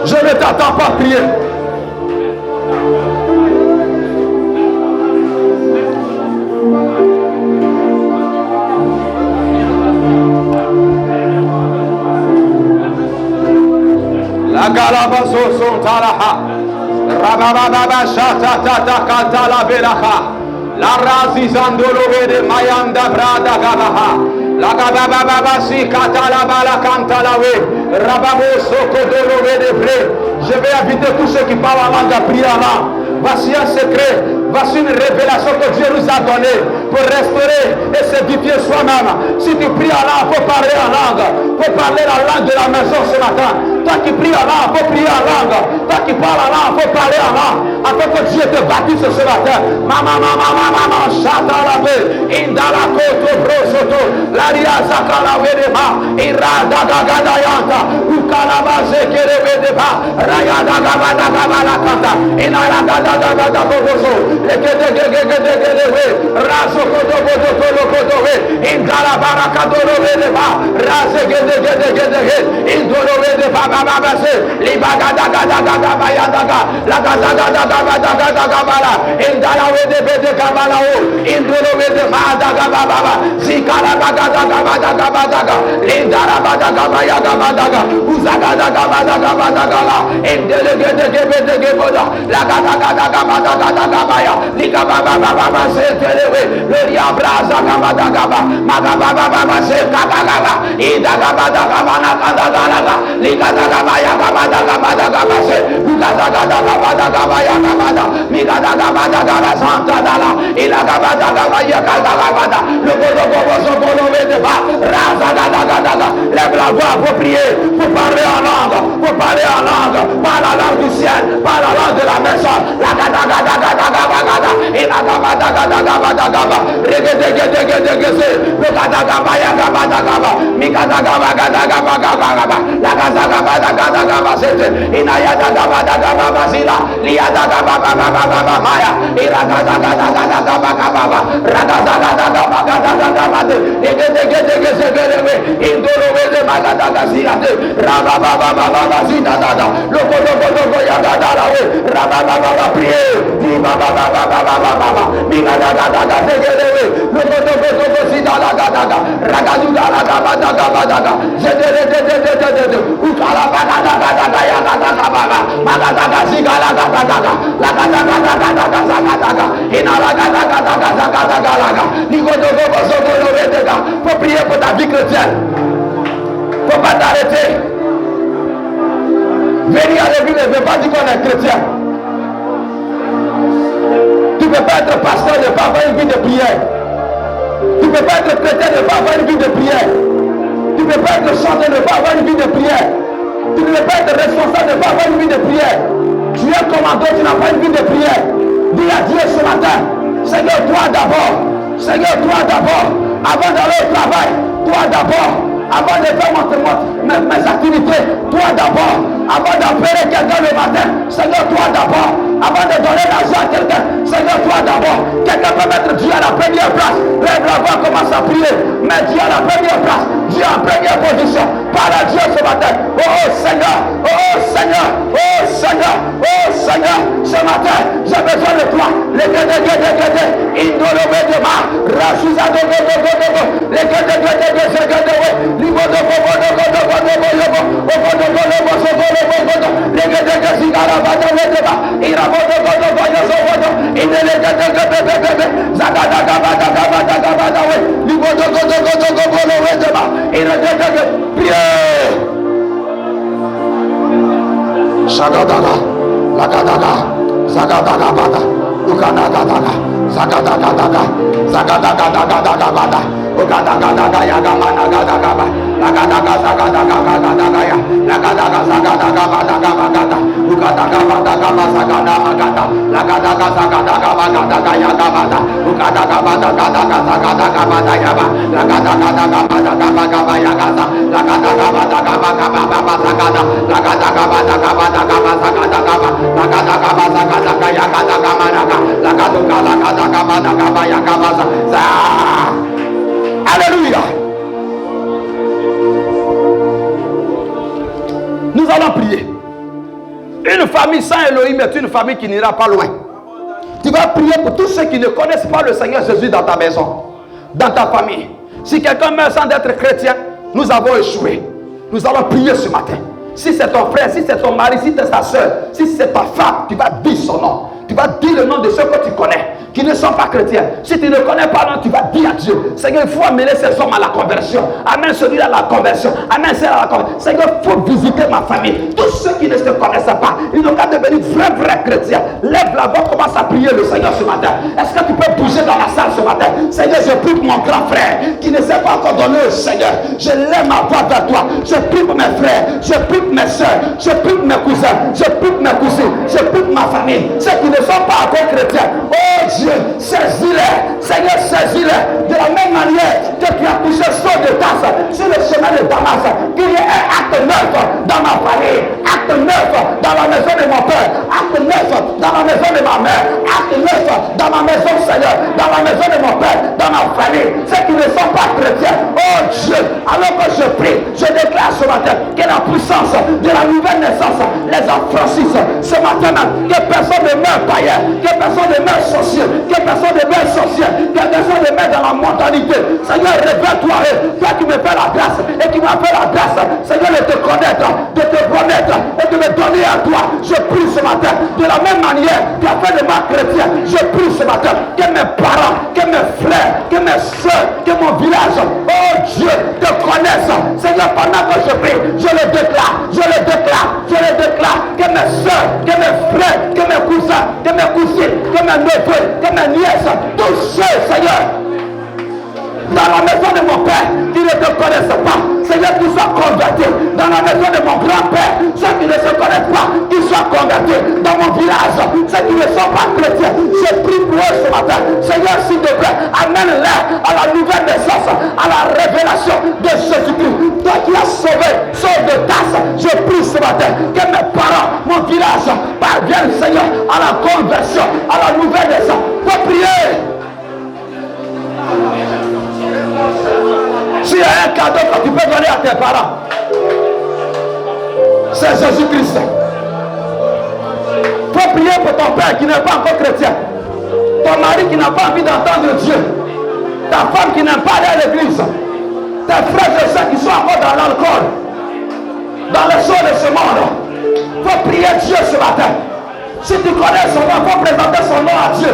Je ne t'attends pas prier. La galabazo son talaha. Rabababa shata tata kantala belaha. La razizandolo de mayanda brada gabaha. La gababa si katala bala kantalawe. Rababo soko dolove de pré. Je vais inviter tous ceux qui parlent en langue à prier en langue. Voici un secret. Voici une révélation que Dieu nous a donnée pour restaurer et s'édifier soi-même. Si tu pries en langue, il faut parler en langue. Il faut parler la langue de la maison ce matin. Toi qui pries en langue, faut prier en langue. Toi qui parles en langue, faut parler en langue. Afin que Dieu te bâtisse ce matin. Mama, chata la paix. Indala koto brosoto. Laria zakala wedeba. Irada gagada yanta. Ukalaba zekere wedeba. Raya gagada gabala kanta. Inara gagada boboso. Egedegedegedegede. Raso koto koto koto koto we. Indala barakato wedeba. Rase gedegedegede. Indolo wedeba baba se. Libagada gagada bayadaga. Lagada gagada. Indala wedebe gabala o. Indolo wedeba gababa. Zikala gagada. Indala bagabaya gabadaga. Uzagada gabada. Indelegede boda. Lagada gabaya. Ligababa se telewe. Loria braza gabada. Magababa se kagaba. Idagabada gabana kadaga. Ligada gabaya gabada se. Uzagada gabaya gabada. Migada gabada santa dala. Ilagabada gabaya gabada. Logo vedeba. Raza gada. Lève la voix pour prier, pour parler en langue, par la langue du ciel, par la langue de la maison. La gada, et la gaba, regedegedegedegese, le gada gaba, mikada gaba, la gaza gaba, sete, inayada gaba, zila, liada gaba, maya, et la gaza gaba, ragaza gaba, regedegedegese, indolo de magada zilate, rababa zidada, loco yagada we, rababa prier, baba, migada loco zidala gada, ragaduga gabada, zedede, ukala gada yagada, magada zigala gada, la gada, inala gada, nigodo faut prier pour ta vie chrétienne. Faut pas t'arrêter. Venir à l'église ne veut pas dire qu'on est chrétien. Tu ne peux pas être pasteur et ne pas avoir une vie de prière. Tu ne peux pas être chrétien et ne pas avoir une vie de prière. Tu ne peux pas être chanteur et ne pas avoir une vie de prière. Tu ne peux pas être responsable et ne pas avoir une vie de prière. Tu es commandant, tu n'as pas une vie de prière. Dis à Dieu ce matin, Seigneur, toi d'abord. Avant d'aller au travail, toi d'abord. Avant de faire mes activités, toi d'abord. Avant d'appeler quelqu'un le matin, Seigneur, toi d'abord. Avant de donner l'argent à quelqu'un, Seigneur, toi d'abord. Quelqu'un peut mettre Dieu à la première place. Lève la voix, commence à prier. Mets Dieu à la première place. Dieu en première position. Parle à Dieu ce matin. Oh Seigneur, ce matin, j'ai besoin de toi. Alléluia. Nous allons prier. Une famille sans Elohim est une famille qui n'ira pas loin. Tu vas prier pour tous ceux qui ne connaissent pas le Seigneur Jésus dans ta maison, dans ta famille. Si quelqu'un meurt sans être chrétien, nous avons échoué. Nous allons prier ce matin. Si c'est ton frère, si c'est ton mari, si c'est ta soeur, si c'est ta femme, tu vas dire son nom. Tu vas dire le nom de ceux que tu connais, qui ne sont pas chrétiens. Si tu ne connais pas, non, tu vas dire à Dieu, Seigneur, il faut amener ces hommes à la conversion. Amène celui-là à la conversion. Amène celle-là à la conversion. Seigneur, il faut visiter ma famille. Tous ceux qui ne se connaissent pas, ils n'ont qu'à devenir vrais chrétiens. Lève la voix, commence à prier le Seigneur ce matin. Est-ce que tu peux bouger dans la salle ce matin? Seigneur, je prie pour mon grand frère qui ne s'est pas encore donné au Seigneur. Je lève ma voix vers toi. Je prie pour mes frères, je prie pour mes soeurs, je prie pour mes cousins, je prie pour mes cousines, je prie pour ma famille, ceux qui ne sont pas encore chrétiens. Oh Dieu, saisis-les, Seigneur, saisis-les. De la même manière que tu as touché Saul de Tarse sur le chemin de Damas, qu'il y ait un acte neuf dans ma famille, acte neuf dans la maison de mon père, acte neuf dans la maison de ma mère, acte neuf dans ma maison, Seigneur, dans la maison de mon père, dans ma famille, ceux qui ne sont pas chrétiens. Oh Dieu, alors que je prie, je déclare ce matin que la puissance de la nouvelle naissance les affranchisse ce matin même, que personne ne meurt païen, que personne ne meurt sorcier, que personne ne meurt sorcier, que personne ne meurt dans la mondanité. Seigneur, révèle-toi, toi qui me fais la grâce et qui m'a fait la grâce, Seigneur, de te connaître et de me donner à toi. Je prie ce matin, de la même manière tu as fait de ma chrétien, je prie ce matin que mes parents, que mes frères, que mes soeurs, que mon village, oh Dieu, te connaissent. Seigneur, pendant que je prie, je le déclare, que mes soeurs, que mes frères, que mes cousins, que mes cousines, que mes neveux, que mes nièces, tous ceux, Seigneur, dans la maison de mon père qui ne te connaissent pas, Seigneur, qu'ils soient convertis. Dans la maison de mon grand-père, ceux qui ne se connaissent pas, qu'ils soient convertis. Dans mon village, ceux qui ne sont pas chrétiens, je prie pour eux ce matin. Seigneur, s'il te plaît, amène-les à la nouvelle naissance, à la révélation de Jésus-Christ. Toi qui as sauvé Saul de Tarse, je prie ce matin que mes parents, mon village, parviennent, Seigneur, à la conversion, à la nouvelle naissance. Faut prier. S'il y a un cadeau que tu peux donner à tes parents, c'est Jésus-Christ. Il faut prier pour ton père qui n'est pas encore chrétien, ton mari qui n'a pas envie d'entendre Dieu, ta femme qui n'aime pas aller à l'église, tes frères et soeurs qui sont encore dans l'alcool, dans les choses de ce monde. Il faut prier Dieu ce matin. Si tu connais son nom, il faut présenter son nom à Dieu.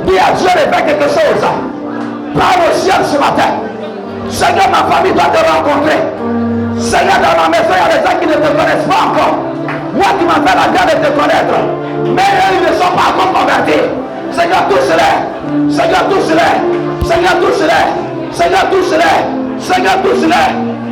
Dis à Dieu de faire quelque chose. Parle au ciel ce matin. Seigneur, ma famille doit te rencontrer. Seigneur, dans ma maison, il y a des gens qui ne te connaissent pas encore. Moi qui m'a fait la grâce de te connaître. Mais eux, ils ne sont pas encore convertis. Seigneur, touche-les. Seigneur, touche-les. Seigneur, touche-les. Seigneur, touche-les. Seigneur, touche-les.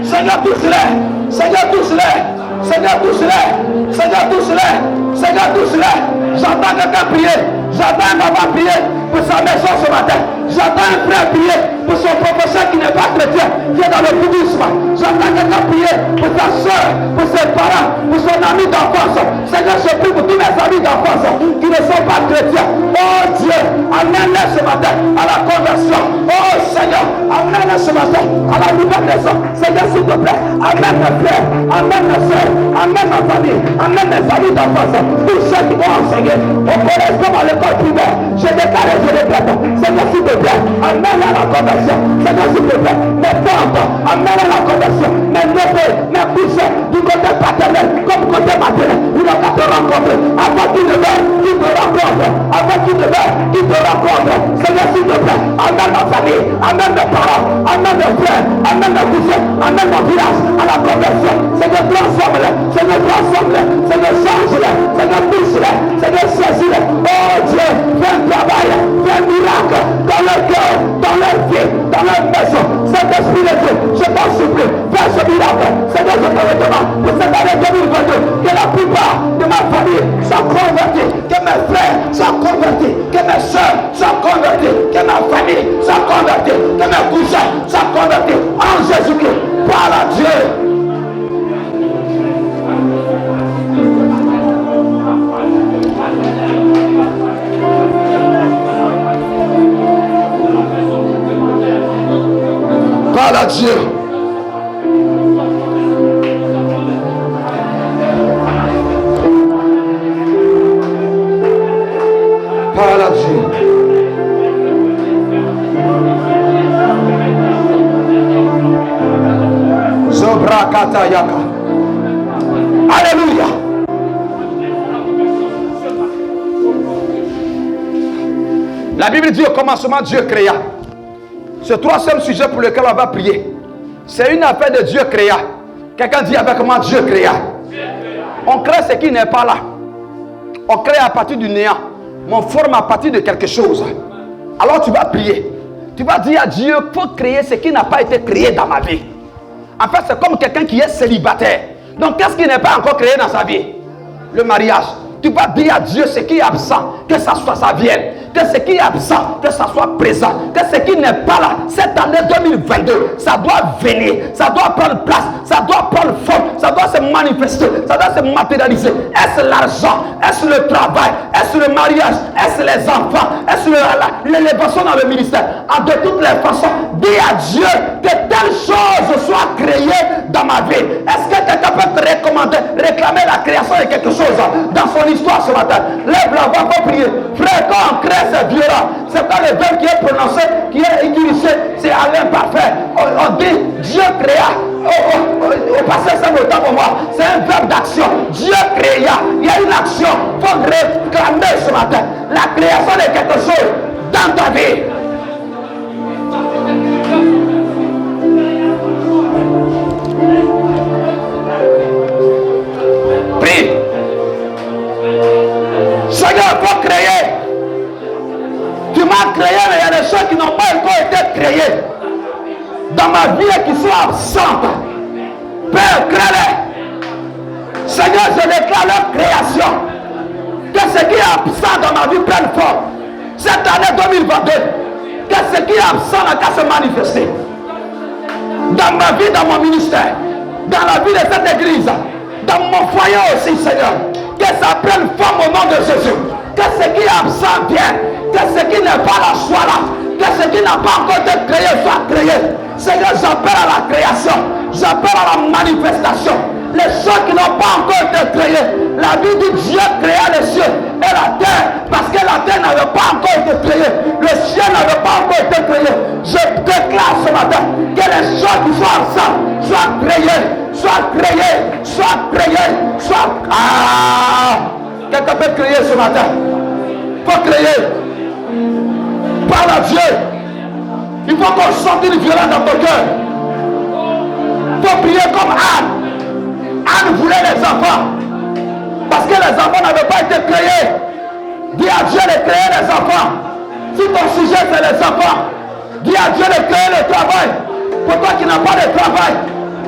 Seigneur, touche-les. Seigneur, touche-les. Seigneur, touche-les. Seigneur, touche-les. Seigneur, touche-les. J'entends quelqu'un prier. J'entends un maman prier pour sa maison ce matin. J'entends un frère prier pour son professeur qui n'est pas chrétien, qui est dans le bouddhisme. J'entends quelqu'un prier pour sa soeur, pour ses parents, pour son ami d'enfance. Seigneur, je prie pour tous mes amis d'enfance qui ne sont pas chrétiens. Oh Dieu, amène-les ce matin à la conversion. Oh Seigneur, amène-les ce matin à la nouvelle naissance. Seigneur, s'il te plaît, amène mes frères, amène mes soeurs, amène ma famille, amène mes amis d'enfance. Tous ceux qui vont enseigner au collège comme à l'école primaire. Je déclare et je répète, Seigneur, s'il te plaît, amène à la conversion. Seigneur, s'il te plaît, mes tantes, amène à la conversion. Mes neveux, mes cousins, du côté paternel comme du côté maternel, ils n'ont qu'à te rencontrer. Avant qu'ils ne meurent, qu'ils te rencontrent. Avant qu'ils ne meurent, qu'ils te rencontrent. Seigneur, s'il te plaît, amène ma famille, amène mes parents, amène mes frères, amène mes cousins, amène mon village à la conversion. Seigneur, transforme-les. Seigneur, transforme-les. Seigneur, change-les. Seigneur, touche-les. Seigneur, saisis-les. Oh Dieu, fais un travail, fais un miracle dans leur cœur, dans leur vie, dans leur maison. Saint-Esprit de Dieu, je t'en supplie, fais ce miracle. Seigneur, je te le demande pour cette année 2022, que la plupart de ma famille soient convertis, que mes frères soient convertis, que mes soeurs soient convertis, que ma famille soit convertie, que mes cousins soient convertis en Jésus-Christ. Parle à Dieu. Parle à Dieu. Parle à Dieu. Zobra Katayaka. Alléluia. La Bible dit au commencement, Dieu créa. Ce troisième sujet pour lequel on va prier, c'est une affaire de Dieu créa. Quelqu'un dit avec moi, Dieu créa. On crée ce qui n'est pas là. On crée à partir du néant. Mais on forme à partir de quelque chose. Alors tu vas prier. Tu vas dire à Dieu, il faut créer ce qui n'a pas été créé dans ma vie. En fait, c'est comme quelqu'un qui est célibataire. Donc, qu'est-ce qui n'est pas encore créé dans sa vie? Le mariage. Tu vas dire à Dieu ce qui est absent, que ça soit ça vienne. Que ce qui est absent, que ça soit présent. Que ce qui n'est pas là, cette année 2022, ça doit venir, ça doit prendre place, ça doit prendre forme, ça doit se manifester, ça doit se matérialiser. Est-ce l'argent? Est-ce le travail? Est-ce le mariage? Est-ce les enfants? Est-ce l'élévation dans le ministère? De toutes les façons, dis à Dieu que telle chose soit créée dans ma vie. Est-ce que quelqu'un peut te recommander, réclamer la création de quelque chose dans son histoire ce matin? Lève la voix pour prier. Frère, quand on crée, c'est violent. C'est pas le verbe qui est prononcé, qui est utilisé, c'est à l'imparfait. On dit Dieu créa. Au passé, c'est le temps pour moi. C'est un verbe d'action. Dieu créa. Il y a une action. Il faut réclamer ce matin la création de quelque chose dans ta vie. Prie. Seigneur, il faut créer. Tu m'as créé, mais il y a des choses qui n'ont pas encore été créées dans ma vie et qui sont absentes. Père, crée-les. Seigneur, je déclare leur création. Que ce qui est absent dans ma vie prenne forme. Cette année 2022, que ce qui est absent n'a qu'à se manifester. Dans ma vie, dans mon ministère, dans la vie de cette église, dans mon foyer aussi, Seigneur. Que ça prenne forme au nom de Jésus. Que ce qui est absent vienne. Que ce qui n'est pas là soit là. Que ce qui n'a pas encore été créé soit créé. Seigneur, j'appelle à la création. J'appelle à la manifestation. Les choses qui n'ont pas encore été créées. La vie de Dieu créa les cieux et la terre. Parce que la terre n'avait pas encore été créée. Le ciel n'avait pas encore été créé. Je déclare ce matin que les choses qui sont absentes soient créées. Soient créées. Soient créées. Soient... Quelqu'un peut créer ce matin. Il faut créer. Parle à Dieu. Il faut qu'on sente une violence dans ton cœur. Il faut prier comme Anne. Anne voulait les enfants. Parce que les enfants n'avaient pas été créés. Dis à Dieu de créer les enfants. Si ton sujet c'est les enfants, dis à Dieu de créer le travail. Pour toi qui n'as pas de travail,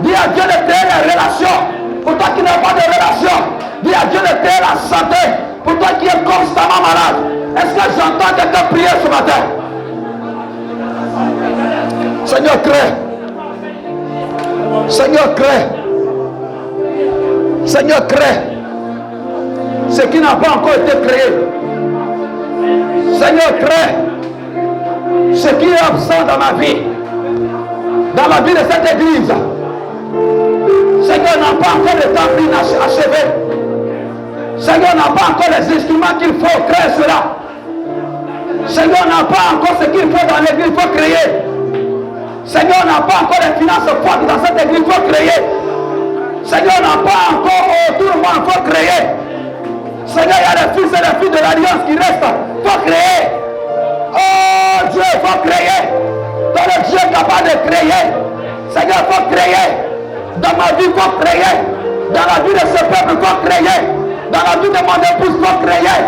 dis à Dieu de créer les relations. Pour toi qui n'as pas de relations, dis à Dieu de créer la santé. Pour toi qui es constamment malade. Est-ce que j'entends quelqu'un prier ce matin? Seigneur, crée. Seigneur, crée. Seigneur, crée. Ce qui n'a pas encore été créé. Seigneur, crée. Ce qui est absent dans ma vie. Dans la vie de cette église. Seigneur, n'a pas encore le temps inachevé. Seigneur, n'a pas encore les instruments qu'il faut créer cela. Seigneur, n'a pas encore ce qu'il faut dans l'église, il faut créer. Seigneur, n'a pas encore les finances fortes dans cette église, il faut créer. Seigneur, n'a pas encore autour de moi, il faut créer. Seigneur, il y a les fils et les filles de l'alliance qui restent, il faut créer. Oh Dieu, il faut créer. Dans le Dieu capable de créer. Seigneur, il faut créer. Dans ma vie, il faut créer. Dans la vie de ce peuple, il faut créer. Dans la vie de mon épouse, il faut créer.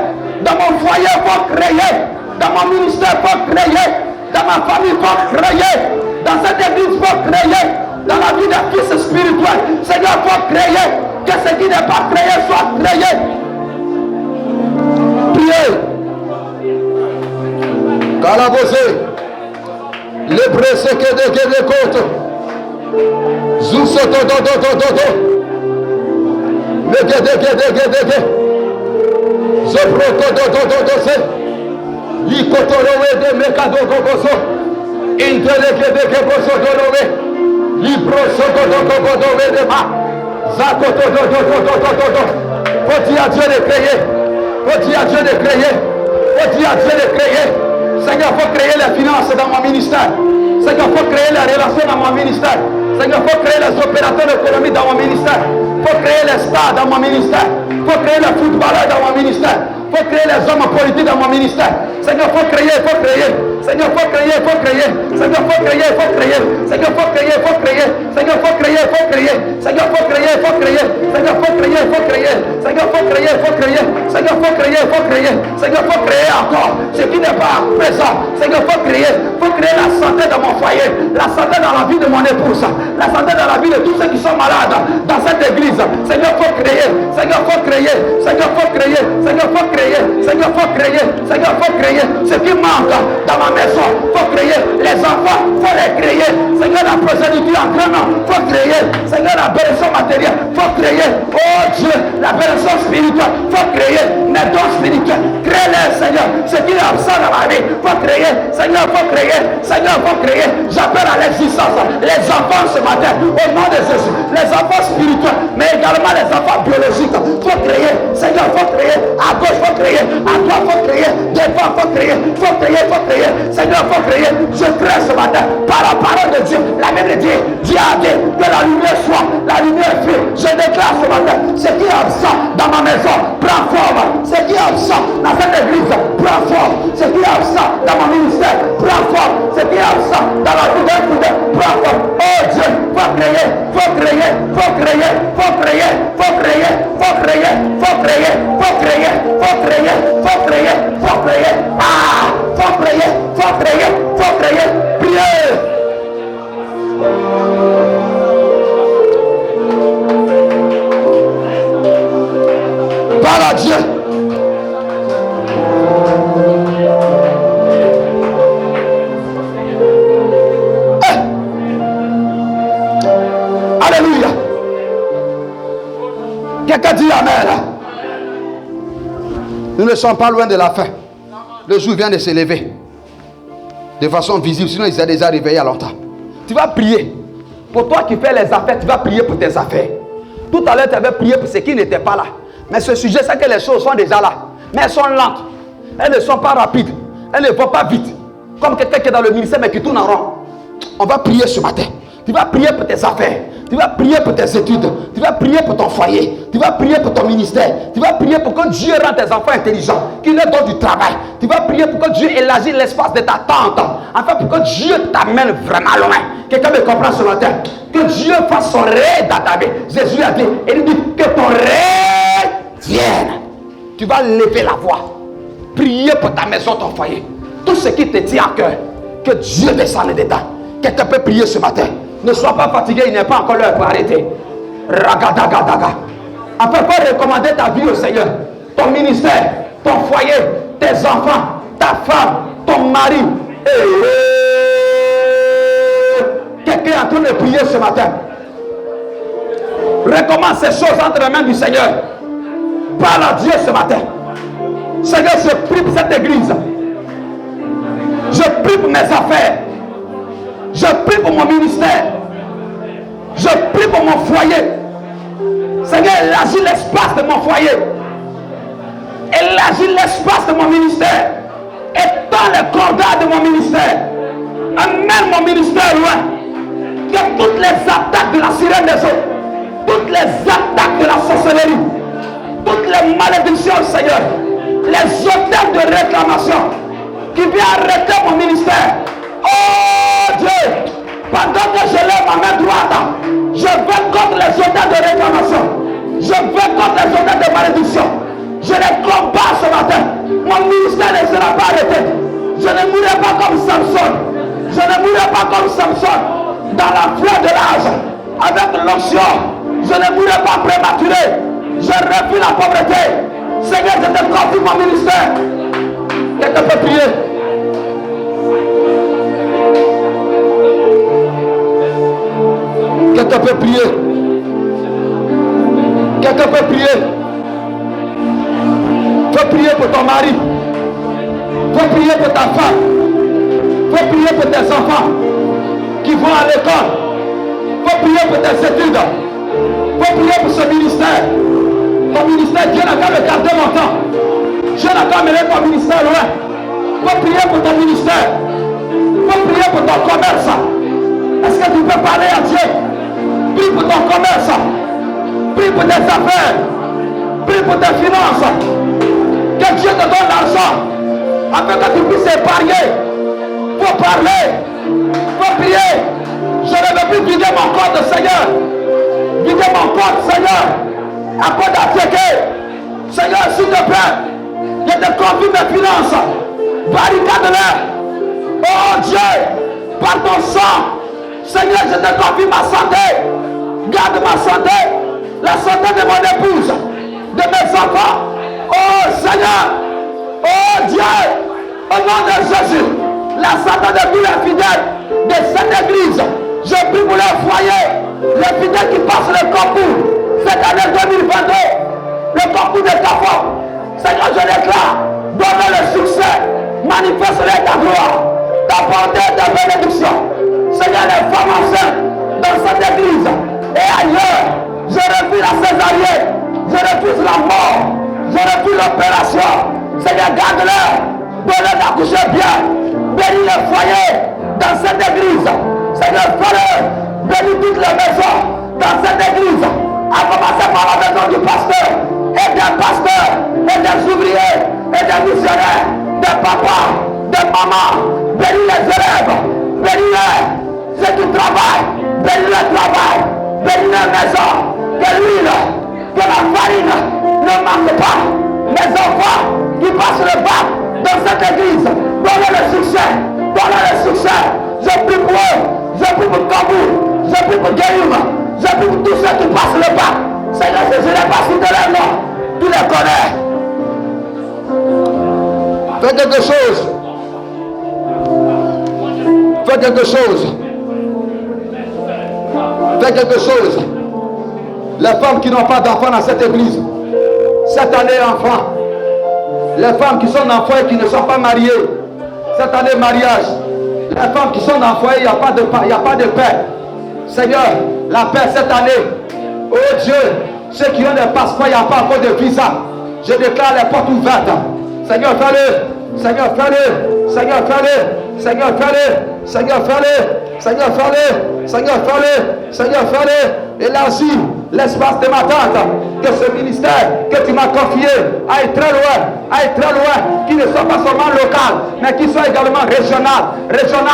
Dans mon foyer, il faut créer. Dans mon ministère, il faut créer. Dans ma famille, il faut créer. Dans cette église, il faut créer. Dans la vie des fils spirituels, Seigneur, il faut créer. Que ce qui n'est pas créé soit créé. Priez. Calabosé. Le bressé que de côte. Zoussoto do. Le guédé. Zobroko do. Likotorowe de mekado gogoso. Inteleke de boso dorowe. Libroso do de ma. Zakoto do. Faut dire à Dieu de créer. Faut dire à Dieu de créer. Faut dire à Dieu de créer. Seigneur, faut créer les finances dans mon ministère. Seigneur, faut créer les relations dans mon ministère. Seigneur, faut créer les opérateurs économiques dans mon ministère. Faut créer les stars dans mon ministère. Faut créer les footballeurs dans mon ministère. faut créer les hommes politiques dans mon ministère. Seigneur, faut créer, faut créer. Seigneur, faut créer, faut créer. Seigneur, faut créer, faut créer. Seigneur, faut créer, faut créer. Seigneur, faut créer, faut créer. Seigneur, faut créer, faut créer. Seigneur, faut créer, faut créer. Seigneur, faut créer, faut créer. Seigneur, faut créer, faut créer. Seigneur, faut créer encore ce qui n'est pas présent. Seigneur, faut créer la santé dans mon foyer, la santé dans la vie de mon épouse, la santé dans la vie de tous ceux qui sont malades dans cette église. Seigneur, faut créer. Seigneur, faut créer. Seigneur, faut créer. Seigneur, faut créer. Seigneur, faut créer. Seigneur, faut créer. Ce qui manque dans ma maison, faut créer. Les enfants, faut les créer. Seigneur, la progéniture en grand nom, faut créer. Seigneur, la bénédiction matérielle, faut créer. Oh Dieu, la bénédiction spirituelle, faut créer. Les dons spirituels, crée-les, Seigneur. Ce qui est absent dans ma vie, faut créer. Seigneur, faut créer. Seigneur, faut créer. J'appelle à l'existence les enfants ce matin, au nom de Jésus. Les enfants spirituels, mais également les enfants biologiques, faut créer. Seigneur, faut créer. À gauche, faut créer. À droite, faut créer. Devant, faut créer. Faut créer, faut créer. Seigneur, faut créer. Je crée ce matin par la parole de Dieu. La Bible dit, Dieu a dit que la lumière soit. La lumière fut. Je déclare ce matin, ce qui est absent dans ma maison prend forme. Ce qui est absent dans cette église prend forme. Ce qui est absent dans mon ministère prend forme. Ce qui est absent dans la vie d'un fidèle prend forme. Oh Dieu, faut créer, faut créer, faut créer, faut créer, faut créer, faut créer, faut créer, faut créer, faut créer, faut créer, faut créer. Ah, faut créer, faut créer, faut créer. Priez. Parle à Dieu. Alléluia. Quelqu'un dit Amen. Nous ne sommes pas loin de la fin. Le jour vient de se lever de façon visible, sinon il s'est déjà réveillé à longtemps. Tu vas prier. Pour toi qui fais les affaires, tu vas prier pour tes affaires. Tout à l'heure, tu avais prié pour ceux qui n'étaient pas là. Mais ce sujet, c'est que les choses sont déjà là. Mais elles sont lentes. Elles ne sont pas rapides. Elles ne vont pas vite. Comme quelqu'un qui est dans le ministère mais qui tourne en rond. On va prier ce matin. Tu vas prier pour tes affaires. Tu vas prier pour tes études. Tu vas prier pour ton foyer. Tu vas prier pour ton ministère. Tu vas prier pour que Dieu rende tes enfants intelligents. Qu'il leur donne du travail. Tu vas prier pour que Dieu élargisse l'espace de ta tente. Enfin, pour que Dieu t'amène vraiment loin. Quelqu'un me comprend ce matin. Que Dieu fasse son règne dans ta vie. Jésus a dit, il dit que ton règne vienne. Tu vas lever la voix. Prier pour ta maison, ton foyer. Tout ce qui te tient à cœur. Que Dieu descende dedans. Quelqu'un peut prier ce matin. Ne sois pas fatigué, il n'est pas encore l'heure pour arrêter. Ragadagadaga. Enfin, faut recommander ta vie au Seigneur. Ton ministère, ton foyer, tes enfants, ta femme, ton mari. Quelqu'un est en train de prier ce matin. Recommande ces choses entre les mains du Seigneur. Parle à Dieu ce matin. Seigneur, je prie pour cette église. Je prie pour mes affaires. Je prie pour mon ministère. Je prie pour mon foyer. Seigneur, élargis l'espace de mon foyer. Élargis l'espace de mon ministère. Étends les cordats de mon ministère. Amène mon ministère loin. Que toutes les attaques de la sirène des eaux, toutes les attaques de la sorcellerie, toutes les malédictions, Seigneur, les hôtels de réclamation qui viennent arrêter mon ministère. Oh Dieu, pendant que je lève ma main droite, je vais contre les hôtels de réclamation. Je vais contre les hôtels de malédiction. Je les combats ce matin. Mon ministère ne sera pas arrêté. Je ne mourrai pas comme Samson. Je ne mourrai pas comme Samson. Dans la fleur de l'âge, avec l'onction, je ne mourrai pas prématuré. Je refuse la pauvreté. Seigneur, je te confie mon ministère. Quelqu'un peut prier. Quelqu'un peut prier. Quelqu'un peut prier. Faut prier pour ton mari. Faut prier pour ta femme. Faut prier pour tes enfants qui vont à l'école. Faut prier pour tes études. Faut prier pour ce ministère. Ton ministère, Dieu n'a qu'à me garder longtemps. Dieu n'a qu'à mener ton ministère loin. Faut prier pour ton ministère. Faut prier pour ton commerce. Est-ce que tu peux parler à Dieu? Prie pour ton commerce. Prie pour tes affaires. Prie pour tes finances. Que Dieu te donne l'argent afin que tu puisses épargner. Faut parler, faut prier. Je ne veux plus vider mon compte, Seigneur. Vider mon compte, Seigneur. À quoi d'attaquer? Seigneur, s'il te plaît, je te confie mes finances. Barricade-les. Oh Dieu, par ton sang, Seigneur, je te confie ma santé. Garde ma santé, la santé de mon épouse, de mes enfants. Oh Seigneur, oh Dieu, au nom de Jésus, la santé de tous les fidèles de cette église. Je prie pour les foyers, les fidèles qui passent le concours cette année 2022, le concours de ta foi. Seigneur, je déclare, donne le succès, manifeste-les ta gloire, ta bonté, ta bénédiction. Seigneur, les femmes enceintes dans cette église et ailleurs, je refuse la césarienne, je refuse la mort, je refuse l'opération. Seigneur, garde-leur, donne-leur d'accoucher bien, bénis les foyers dans cette église. Seigneur, fais-le, bénis toutes les maisons dans cette église, à commencer par la maison du pasteur, et des pasteurs, et des ouvriers, et des missionnaires, des papas, des mamans, bénis les élèves, bénis-les, ceux qui travaillent, bénis le travail, bénis les maisons, que l'huile, que la farine ne manque pas. Les enfants qui passent le bac dans cette église, donnez le succès, donnez le succès. Je prie pour eux, je prie pour Kabou, je prie pour Guérim, je prie pour tous ceux qui passent le bac. Seigneur, je n'ai pas cité leur nom, tu les connais. Fais quelque chose. Fais quelque chose. Fais quelque chose. Les femmes qui n'ont pas d'enfants dans cette église, cette année enfant. Les femmes qui sont dans le foyer qui ne sont pas mariées, cette année mariage. Les femmes qui sont dans le foyer, il n'y a pas de paix. Seigneur, la paix cette année. Oh Dieu, ceux qui ont des passeports, il n'y a pas encore de visa. Je déclare les portes ouvertes. Seigneur, fais-le. Seigneur, fais-le. Seigneur, fais-le. Seigneur, fais-le. Seigneur, fais-le. Seigneur, fais-le. Seigneur, fais-le. Seigneur, fais-le. Élargis l'espace de ma tante. Que ce ministère que tu m'as confié aille très loin, qui ne soit pas seulement local, mais qui soit également régional,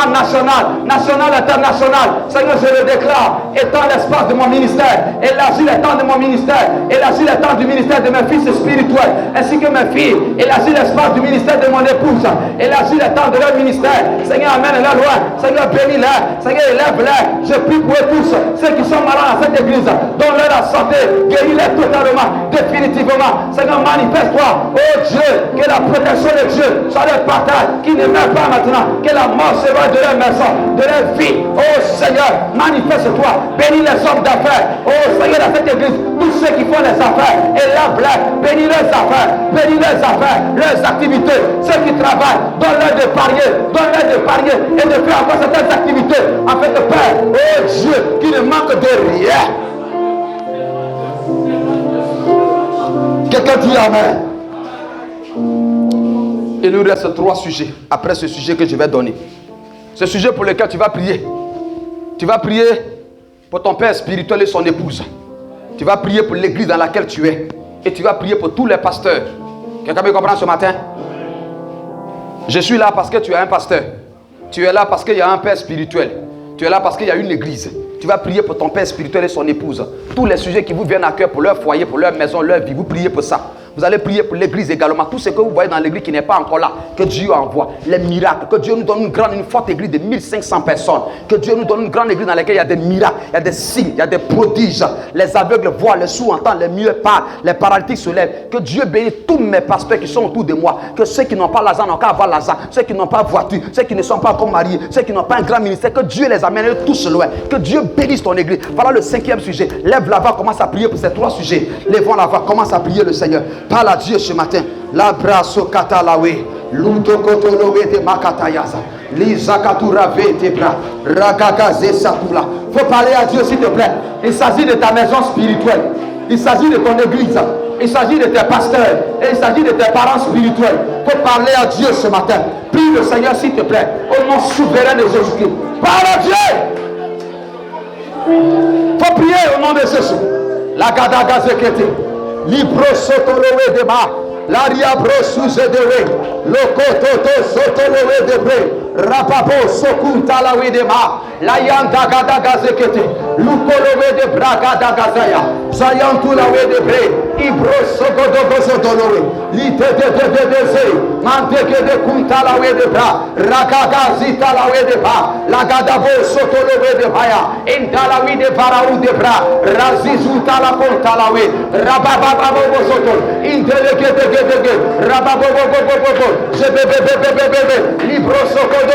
national, international. Seigneur, je le déclare, étends l'espace de mon ministère, élargis les temps de mon ministère, élargis les temps du ministère de mes fils spirituels, ainsi que mes filles, élargis l'espace du ministère de mon épouse, élargis les temps de leur ministère. Seigneur, amène-les loin, Seigneur, bénis-les, Seigneur, élève-les. Je prie pour eux tous, ceux qui sont malades dans cette église, donne-leur la santé, guéris-les totalement, définitivement. Seigneur, manifeste-toi, oh Dieu, que la protection de Dieu soit leur partage, qui ne meurent pas maintenant, que la mort se va de leur maison, de leur vie. Oh Seigneur, manifeste-toi, bénis les hommes d'affaires, oh Seigneur, dans cette église, tous ceux qui font les affaires, élève-les, bénis leurs affaires, leurs activités, ceux qui travaillent, donne-leur d'épargner, et de faire encore certaines activités, afin de Père, oh Dieu, qui ne manque de rien. Quelqu'un dit Amen. Il nous reste 3 sujets après ce sujet que je vais donner. Ce sujet pour lequel tu vas prier. Tu vas prier pour ton père spirituel et son épouse. Tu vas prier pour l'église dans laquelle tu es. Et tu vas prier pour tous les pasteurs. Quelqu'un me comprend ce matin? Je suis là parce que tu es un pasteur. Tu es là parce qu'il y a un père spirituel. Tu es là parce qu'il y a une église. Tu vas prier pour ton père spirituel et son épouse. Tous les sujets qui vous viennent à cœur pour leur foyer, pour leur maison, leur vie, vous priez pour ça. Vous allez prier pour l'église également. Tout ce que vous voyez dans l'église qui n'est pas encore là, que Dieu envoie. Les miracles. Que Dieu nous donne une forte église de 1500 personnes. Que Dieu nous donne une grande église dans laquelle il y a des miracles, il y a des signes, il y a des prodiges. Les aveugles voient, les sourds entendent, les muets parlent, les paralytiques se lèvent. Que Dieu bénisse tous mes pasteurs qui sont autour de moi. Que ceux qui n'ont pas l'argent n'ont qu'à avoir l'argent. Ceux qui n'ont pas voiture, ceux qui ne sont pas encore mariés, ceux qui n'ont pas un grand ministère, que Dieu les amène tous loin. Que Dieu bénisse ton église. Voilà le 5e sujet. Lève la voix, commence à prier pour ces 3 sujets. Lèvons la voix, commence à prier le Seigneur. Parle à Dieu ce matin. La brasso katalawe, luto kotolowe te makatayaza, lizakatura vete bra, ragagaze satula. Faut parler à Dieu s'il te plaît. Il s'agit de ta maison spirituelle. Il s'agit de ton église. Il s'agit de tes pasteurs. Et il s'agit de tes parents spirituels. Faut parler à Dieu ce matin. Prie le Seigneur s'il te plaît. Au nom souverain de Jésus-Christ. Parle à Dieu. Faut prier au nom de Jésus. La gadagazekete. Libro sotolowe deba. L'aria brosu zedewe. Lokototo sotolowe debre. Rapapo sokuta la wedema. La yanda gada gazekete. Lukolowe de braga da gazaya. Zayantu la wedebre. Ibro sogodo gozodolowe. Lite de ze. Manteke de kunta la wedebra. Ragaga zita la wedeba. La gadabo sotolowe de baya. Indala wide paraou de bra. Razizuta la konta la we. Rabababo sotol. Inteleke de Rababobobobobo. Zebebebebebebe. Libro sogodo.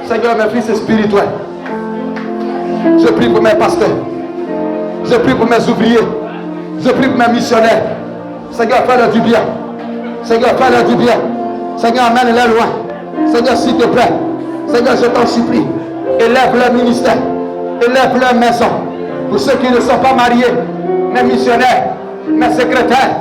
Seigneur, mes fils spirituels, je prie pour mes pasteurs, je prie pour mes ouvriers, je prie pour mes missionnaires. Seigneur, fais-leur du bien. Seigneur, fais-leur du bien. Seigneur, amène-les loin. Seigneur, s'il te plaît. Seigneur, je t'en supplie. Élève leur ministère. Élève leur maison. Pour ceux qui ne sont pas mariés, mes missionnaires, mes secrétaires,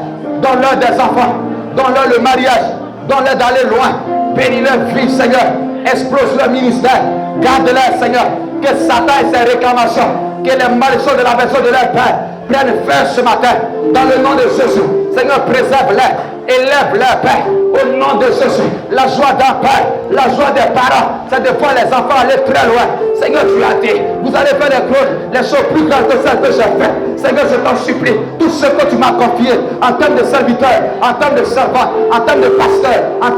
donne-leur des enfants, donne-leur le mariage, donne-leur d'aller loin. Bénis leur vie, Seigneur. Explose leur ministère. Garde-les, Seigneur. Que Satan et ses réclamations, que les malédictions de la maison de leur Père prennent fin ce matin. Dans le nom de Jésus. Seigneur, préserve-les. Élève leur Père. Au nom de Jésus. La joie d'un Père, la joie des parents, c'est de voir les enfants aller très loin. Seigneur, tu as dit, vous allez faire des choses, les choses plus grandes que celles que j'ai faites. Seigneur, je t'en supplie, tout ce que tu m'as confié en termes de serviteurs, en termes de servants, en termes de pasteurs, en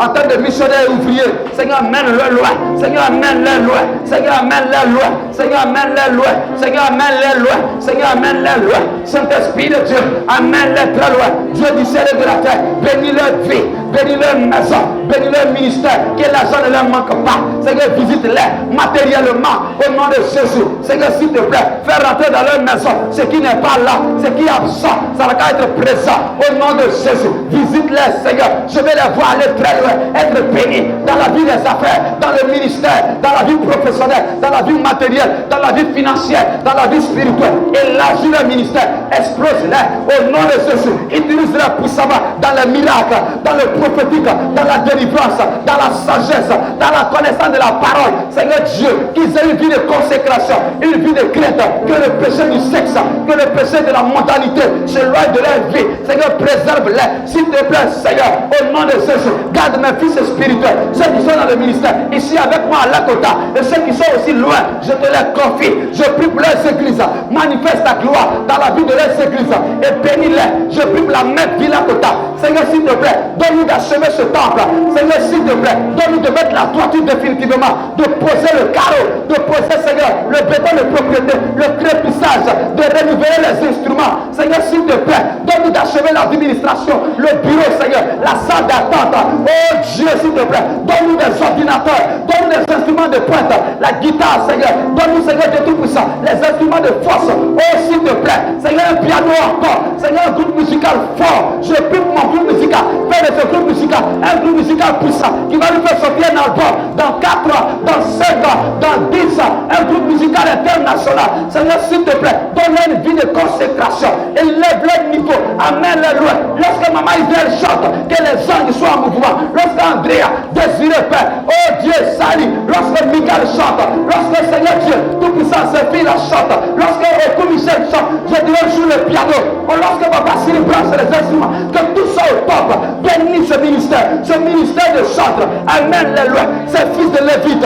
termes de missionnaires et ouvriers. Seigneur, amène-les loin. Seigneur, amène-les loin. Seigneur, amène-les loin. Seigneur, amène-les loin. Seigneur, amène-les loin. Seigneur, amène-les loin. Saint-Esprit de Dieu, amène-les très loin. Dieu du ciel et de la terre, bénis leur vie, bénis leur maison, bénis leur ministère, que l'argent ne leur manque pas. Seigneur, visite-les matériellement au nom de Jésus. Seigneur, s'il te plaît, fais rentrer dans leur maison ce qui n'est pas là, ce qui est absent, ça va être présent au nom de Jésus. Visite-les, Seigneur. Je vais les voir aller très loin, être bénis dans la vie des affaires, dans le ministère, dans la vie professionnelle, dans la vie matérielle, dans la vie financière, dans la vie spirituelle. Élargis leur ministère, explose-les au nom de Jésus. Utilise-les puissamment dans les miracles, dans le prophétique, dans la délivrance, dans la sagesse, dans la connaissance de la parole. Seigneur Dieu, qu'ils aient une vie de consécration, une vie de crainte, que le péché du sexe, que le péché de la mondanité s'éloigne de leur vie. Seigneur, préserve-les, s'il te plaît, Seigneur, au nom de Jésus. Garde mes fils spirituels, ceux qui sont dans le ministère, ici avec moi à Lakota, et ceux qui sont aussi loin, je te les confie. Je prie pour leurs églises, manifeste ta gloire dans la vie de leurs églises et bénis-les. Je prie pour la même vie Lakota. Seigneur, s'il te plaît, donne-nous d'achever ce temple. Seigneur, s'il te plaît, donne-nous de mettre la toiture définitivement, de poser le carreau, de poser, Seigneur, le béton de propriété, le crépissage, de renouveler les instruments. Seigneur, s'il te plaît, donne-nous d'achever l'administration, le bureau, Seigneur, la salle d'attente. Oh Dieu, s'il te plaît, donne-nous des ordinateurs, donne-nous des instruments de pointe, la guitare, Seigneur, donne-nous, Seigneur, de tout puissant, les instruments de force. Oh, s'il te plaît, Seigneur, un piano encore, Seigneur, un groupe musical fort. Je prie pour mon groupe musical, fais de ce groupe musical un groupe musical puissant qui va nous faire sortir un album dans 4 ans, dans 5 ans, dans 10 ans, un groupe musical international. Seigneur, s'il te plaît, donne-leur une vie de consécration, élève leur niveau, amène-les loin. Lorsque maman Israël chante, que les anges soient en mouvement. Lorsque Andrea, Désiré Père, oh Dieu, salut. Lorsque Michael chante, lorsque Seigneur Dieu, tout puissant, ses filles la chante, lorsque Oku Michel chante, je dirais joue le piano, ou lorsque Papa Siri branche les instruments, que tout ça au top, bénis ce ministère de chantre, amène-les loin, ces fils de Lévite.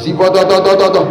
Zibo do do do do do.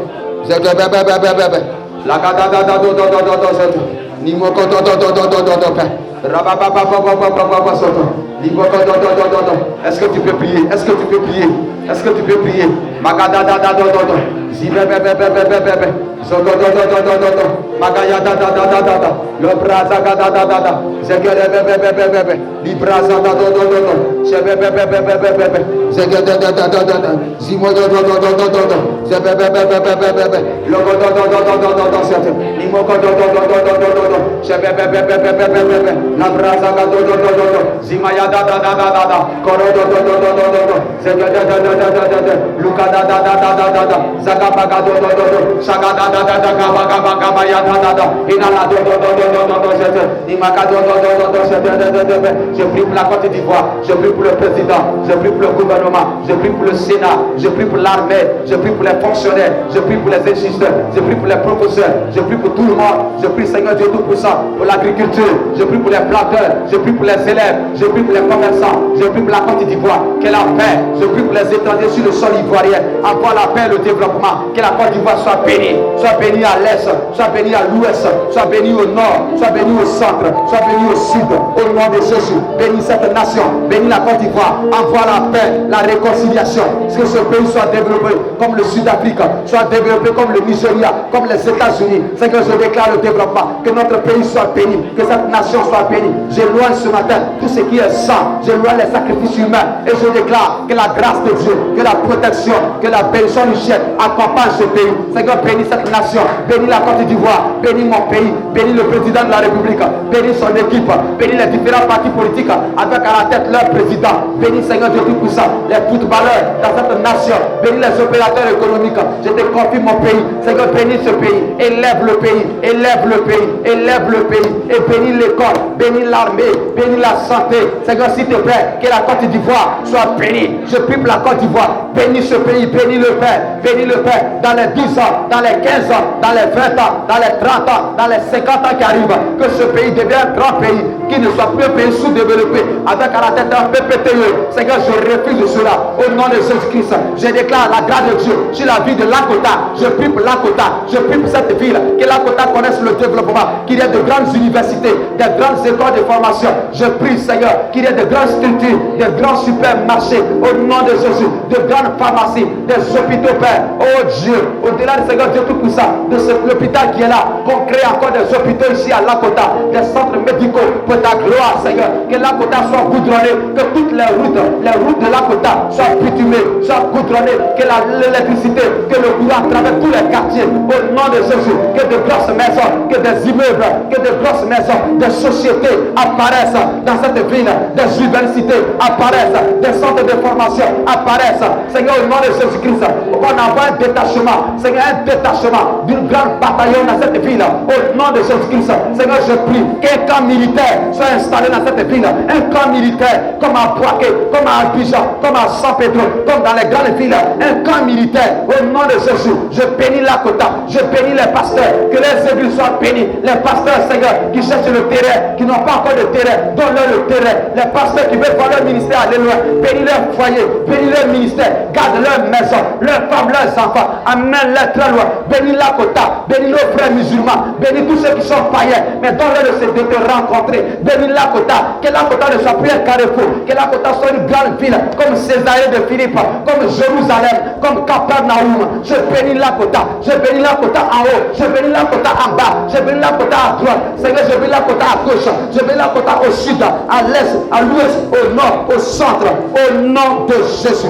Zeke bebe bebe bebe. La gada da da do do do do do do. Nimoko do do do do do do do. Rabababababababababa soto. Nimoko do do do do do. Est-ce que tu peux prier? Est-ce que tu peux prier? Est-ce que tu peux prier? Magada da da do do do. Zibe bebe bebe bebe. Zogo do do do do do do. Magaya da da da da da da. Le braza da da da da da. Zeke bebe bebe bebe. Li braza da do do do do. Zebe bebe bebe bebe. Zeke da da da da da. Zimo do do do do do do. Zebe bebe bebe bebe. Logo do do do do do do do. Zete. Nimoko do do do do do do do. Zebe bebe bebe bebe bebe. La braza da do do do do do. Zimaya da da da da da da. Koro do do do do do do. Zeke da da da da da da. Luka da da da da da da. Zaga baga do do do do. Saga da da da da gaba gaba gaba ya da da da. Inala do do do do do do zete. Nimaka do do do do zete de de de. Je prie pour la Côte d'Ivoire. Je prie pour le président. Je prie pour le gouvernement. Je prie pour le Sénat. Je prie pour l'armée. Je prie pour les fonctionnaires. Je prie pour les instituteurs. Je prie pour les professeurs. Je prie pour tout le monde. Je prie Seigneur Dieu Tout-Puissant pour l'agriculture. Je prie pour les planteurs. Je prie pour les élèves. Je prie pour les commerçants. Je prie pour la Côte d'Ivoire. Que la paix. Je prie pour les étrangers sur le sol ivoirien. Envoie la paix et le développement. Que la Côte d'Ivoire soit bénie. Soit bénie à l'est. Soit bénie à l'ouest. Soit bénie au nord. Soit bénie au centre. Soit bénie au sud. Au nom de Jésus. Bénis cette nation. Bénis la Côte d'Ivoire. Envoie la paix, la réconciliation. Que ce pays soit développé comme le Sud-Afrique. Soit développé comme le Nigeria. Comme les États-Unis. C'est que je déclare le développement. Que notre pays soit béni. Que cette nation soit bénie. J'éloigne ce matin tout ce qui est sang. J'éloigne les sacrifices humains. Et je déclare que la grâce de Dieu, que la protection, que la bénédiction du ciel accompagne ce pays. Seigneur, bénis cette nation. Bénis la Côte d'Ivoire. Bénis mon pays. Bénis le président de la République. Bénis son équipe. Bénis les différents partis politiques avec à la tête leur président. Bénis Seigneur Dieu Tout-Puissant les footballeurs dans cette nation. Bénis les opérateurs économiques. Je te confie mon pays. Seigneur, bénis ce pays. Élève le pays. Élève le pays. Élève le pays. Et bénis l'école. Bénis l'armée. Bénis la santé. Seigneur, s'il te plaît, que la Côte d'Ivoire soit bénie. Je prie pour la Côte d'Ivoire. Bénis ce pays. Bénis le Père. Bénis le Père. Dans les 10 ans, dans les 15 ans, dans les 20 ans, dans les 30 ans, dans les 50 ans qui arrivent. Que ce pays devienne un grand pays. Qui ne soit plus un pays sous-développé. Avec à la tête un PPTE. Seigneur, je refuse cela. Au nom de Jésus-Christ, je déclare la grâce de Dieu sur la vie de Lakota. Je prie pour Lakota. Je prie pour cette ville. Que Lakota connaisse le développement. Qu'il y ait de grandes universités, des grandes écoles de formation. Je prie, Seigneur, qu'il y ait de grandes structures, des grands supermarchés. Au nom de Jésus, de grandes pharmacies, des hôpitaux, Père. Oh Dieu, au-delà de Seigneur Dieu Tout-Puissant, de l'hôpital qui est là, qu'on crée encore des hôpitaux ici à Lakota, des centres médicaux pour ta gloire, Seigneur. Que Lakota soit goudronné, que toutes les routes de Lakota soient bitumées, soient goudronnées, que l'électricité, que le courant traverse tous les quartiers. Au nom de Jésus, que de grosses maisons, que des immeubles, que de grosses maisons, des sociétés apparaissent dans cette ville, des universités apparaissent, des centres de formation apparaissent. Seigneur, au nom de Jésus-Christ, on envoie un détachement, Seigneur, un détachement d'une grande bataillon dans cette ville. Au nom de Jésus-Christ, Seigneur, je prie qu'un camp militaire soit installé dans cette ville, un camp militaire comme à Boaké, comme à Abidjan, comme à San Pedro, comme dans les grandes villes, un camp militaire. Au nom de Jésus, je bénis Lakota, je bénis les pasteurs, que les églises soient bénis, les pasteurs, Seigneur, qui cherchent le terrain, qui n'ont pas encore de terrain, donne-leur le terrain, les pasteurs qui veulent voir leur ministère aller loin, bénis leur foyer, bénis leur ministère, garde leur maison, leurs femmes, leurs enfants, amène-les très loin, bénis Lakota, bénis nos frères musulmans, bénis tous ceux qui sont païens, mais donne-leur de te rencontrer, bénis Lakota, que Lakota ne soit plus un carrefour, que Lakota soit une grande ville, comme Césarée de Philippe, comme Jérusalem, comme Capernaum. Je bénis Lakota, je bénis Lakota en haut, je bénis Lakota en bas, je bénis Lakota à droite, Seigneur, je bénis Lakota à gauche, je bénis Lakota au sud, à l'est, à l'ouest, au nord, au centre, au nom de Jésus.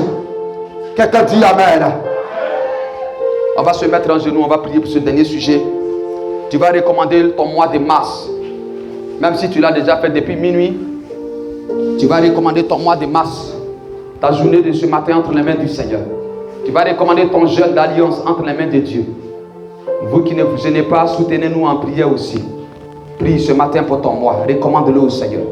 Quelqu'un dit Amen. On va se mettre en genoux, on va prier pour ce dernier sujet. Tu vas recommander ton mois de mars. Même si tu l'as déjà fait depuis minuit, tu vas recommander ton mois de mars, ta journée de ce matin entre les mains du Seigneur. Tu vas recommander ton jeûne d'alliance entre les mains de Dieu. Vous qui ne vous gênez pas, soutenez-nous en prière aussi. Prie ce matin pour ton mois, recommande-le au Seigneur.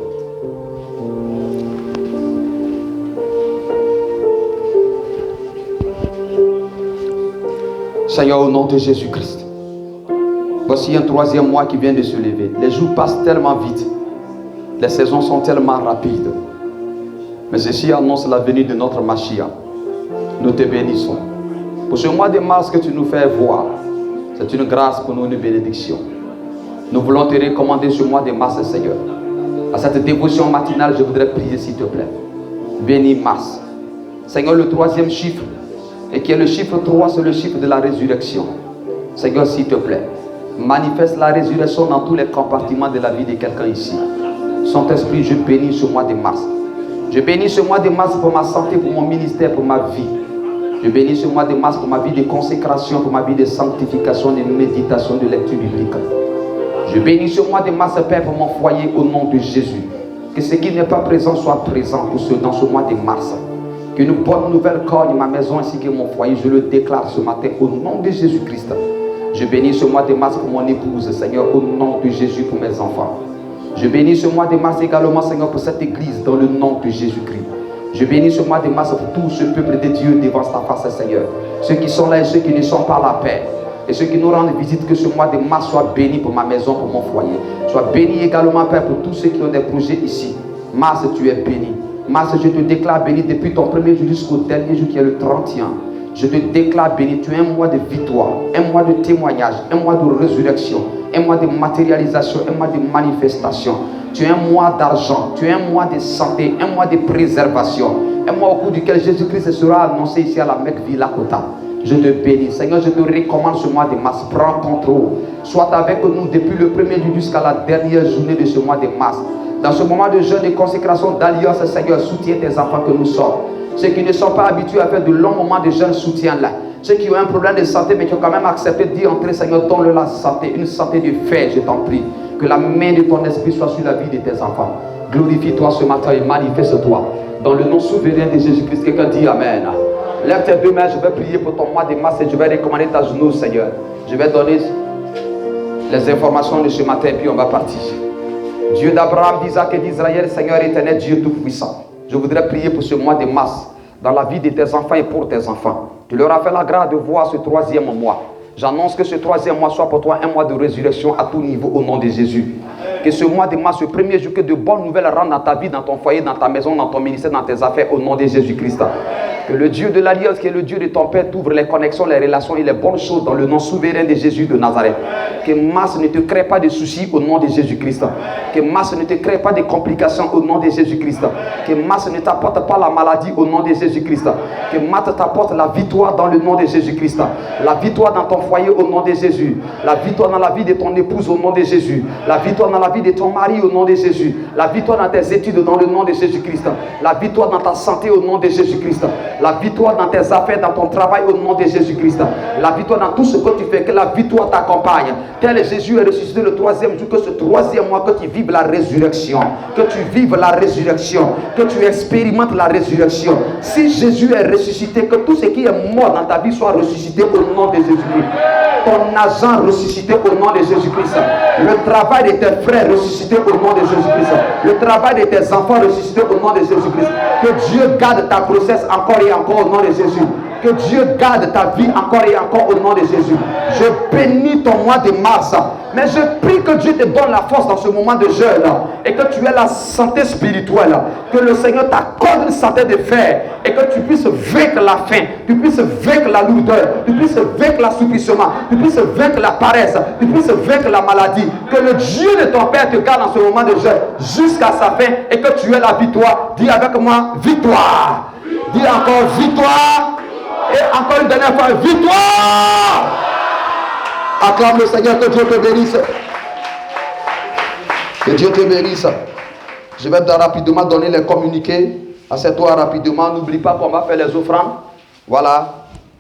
Seigneur, au nom de Jésus-Christ, voici un troisième mois qui vient de se lever. Les jours passent tellement vite. Les saisons sont tellement rapides. Mais ceci annonce la venue de notre Mashiach. Nous te bénissons. Pour ce mois de mars que tu nous fais voir, c'est une grâce pour nous, une bénédiction. Nous voulons te recommander ce mois de mars, Seigneur. À cette dévotion matinale, je voudrais prier, s'il te plaît. Bénis mars. Seigneur, le troisième chiffre, et qui est le chiffre 3, c'est le chiffre de la résurrection. Seigneur, s'il te plaît, manifeste la résurrection dans tous les compartiments de la vie de quelqu'un ici. Saint-Esprit, je bénis ce mois de mars. Je bénis ce mois de mars pour ma santé, pour mon ministère, pour ma vie. Je bénis ce mois de mars pour ma vie de consécration, pour ma vie de sanctification, de méditation, de lecture biblique. Je bénis ce mois de mars, Père, pour mon foyer au nom de Jésus. Que ce qui n'est pas présent soit présent dans ce mois de mars. Qu'une bonne nouvelle cogne ma maison ainsi que mon foyer. Je le déclare ce matin au nom de Jésus-Christ. Je bénis ce mois de mars pour mon épouse, Seigneur, au nom de Jésus, pour mes enfants. Je bénis ce mois de mars également, Seigneur, pour cette église, dans le nom de Jésus-Christ. Je bénis ce mois de mars pour tout ce peuple de Dieu devant ta face, Seigneur. Ceux qui sont là et ceux qui ne sont pas la paix. Et ceux qui nous rendent visite, que ce mois de mars soit béni pour ma maison, pour mon foyer. Sois béni également, Père, pour tous ceux qui ont des projets ici. Mars, tu es béni. Mars, je te déclare béni depuis ton premier jour jusqu'au dernier jour qui est le 31. Je te déclare béni. Tu es un mois de victoire, un mois de témoignage, un mois de résurrection, un mois de matérialisation, un mois de manifestation. Tu es un mois d'argent, tu es un mois de santé, un mois de préservation, un mois au cours duquel Jésus-Christ sera annoncé ici à la Mecque Villakota. Je te bénis. Seigneur, je te recommande ce mois de mars. Prends contrôle. Sois avec nous depuis le premier jour jusqu'à la dernière journée de ce mois de mars. Dans ce moment de jeûne et consécration d'alliance, Seigneur, soutiens tes enfants que nous sommes. Ceux qui ne sont pas habitués à faire de longs moments de jeûne, soutiens-les. Ceux qui ont un problème de santé, mais qui ont quand même accepté d'y entrer, Seigneur, donne-leur la santé, une santé de fer, je t'en prie. Que la main de ton esprit soit sur la vie de tes enfants. Glorifie-toi ce matin et manifeste-toi. Dans le nom souverain de Jésus-Christ, quelqu'un dit Amen. Lève tes deux mains, je vais prier pour ton mois de mars et je vais recommander ta genou, Seigneur. Je vais donner les informations de ce matin et puis on va partir. Dieu d'Abraham, d'Isaac et d'Israël, Seigneur éternel, Dieu tout-puissant. Je voudrais prier pour ce mois de mars, dans la vie de tes enfants et pour tes enfants. Tu leur as fait la grâce de voir ce troisième mois. J'annonce que ce troisième mois soit pour toi un mois de résurrection à tout niveau au nom de Jésus. Que ce mois de mars, ce premier jour, que de bonnes nouvelles rentrent dans ta vie, dans ton foyer, dans ta maison, dans ton ministère, dans tes affaires au nom de Jésus-Christ. Que le Dieu de l'Alliance, qui est le Dieu de ton Père, t'ouvre les connexions, les relations et les bonnes choses dans le nom souverain de Jésus de Nazareth. Que mars ne te crée pas de soucis au nom de Jésus-Christ. Que mars ne te crée pas de complications au nom de Jésus-Christ. Que mars ne t'apporte pas la maladie au nom de Jésus-Christ. Que mars t'apporte la victoire dans le nom de Jésus-Christ. La victoire dans ton foyer au nom de Jésus. La victoire dans la vie de ton épouse au nom de Jésus. La victoire dans la vie de ton mari au nom de Jésus. La victoire dans tes études dans le nom de Jésus-Christ. La victoire dans ta santé au nom de Jésus-Christ. La victoire dans tes affaires, dans ton travail au nom de Jésus-Christ. La victoire dans tout ce que tu fais, que la victoire t'accompagne. Tel Jésus est ressuscité le troisième jour, que ce troisième mois, que tu vives la résurrection. Que tu vives la résurrection. Que tu expérimentes la résurrection. Si Jésus est ressuscité, que tout ce qui est mort dans ta vie soit ressuscité au nom de Jésus-Christ. Ton agent ressuscité au nom de Jésus-Christ. Le travail de tes frères ressuscité au nom de Jésus-Christ. Le travail de tes enfants ressuscité au nom de Jésus-Christ. Que Dieu garde ta grossesse encore et encore au nom de Jésus. Que Dieu garde ta vie encore et encore au nom de Jésus. Je bénis ton mois de mars. Mais je prie que Dieu te donne la force dans ce moment de jeûne. Et que tu aies la santé spirituelle. Que le Seigneur t'accorde une santé de fer. Et que tu puisses vaincre la faim. Tu puisses vaincre la lourdeur. Tu puisses vaincre l'assouplissement. Tu puisses vaincre la paresse. Tu puisses vaincre la maladie. Que le Dieu de ton Père te garde dans ce moment de jeûne. Jusqu'à sa fin. Et que tu aies la victoire. Dis avec moi, victoire. Dis encore victoire. Et encore une dernière fois, victoire! Acclame le Seigneur, que Dieu te bénisse. Que Dieu te bénisse. Je vais rapidement donner les communiqués. Assieds-toi rapidement. N'oublie pas qu'on va faire les offrandes. Voilà.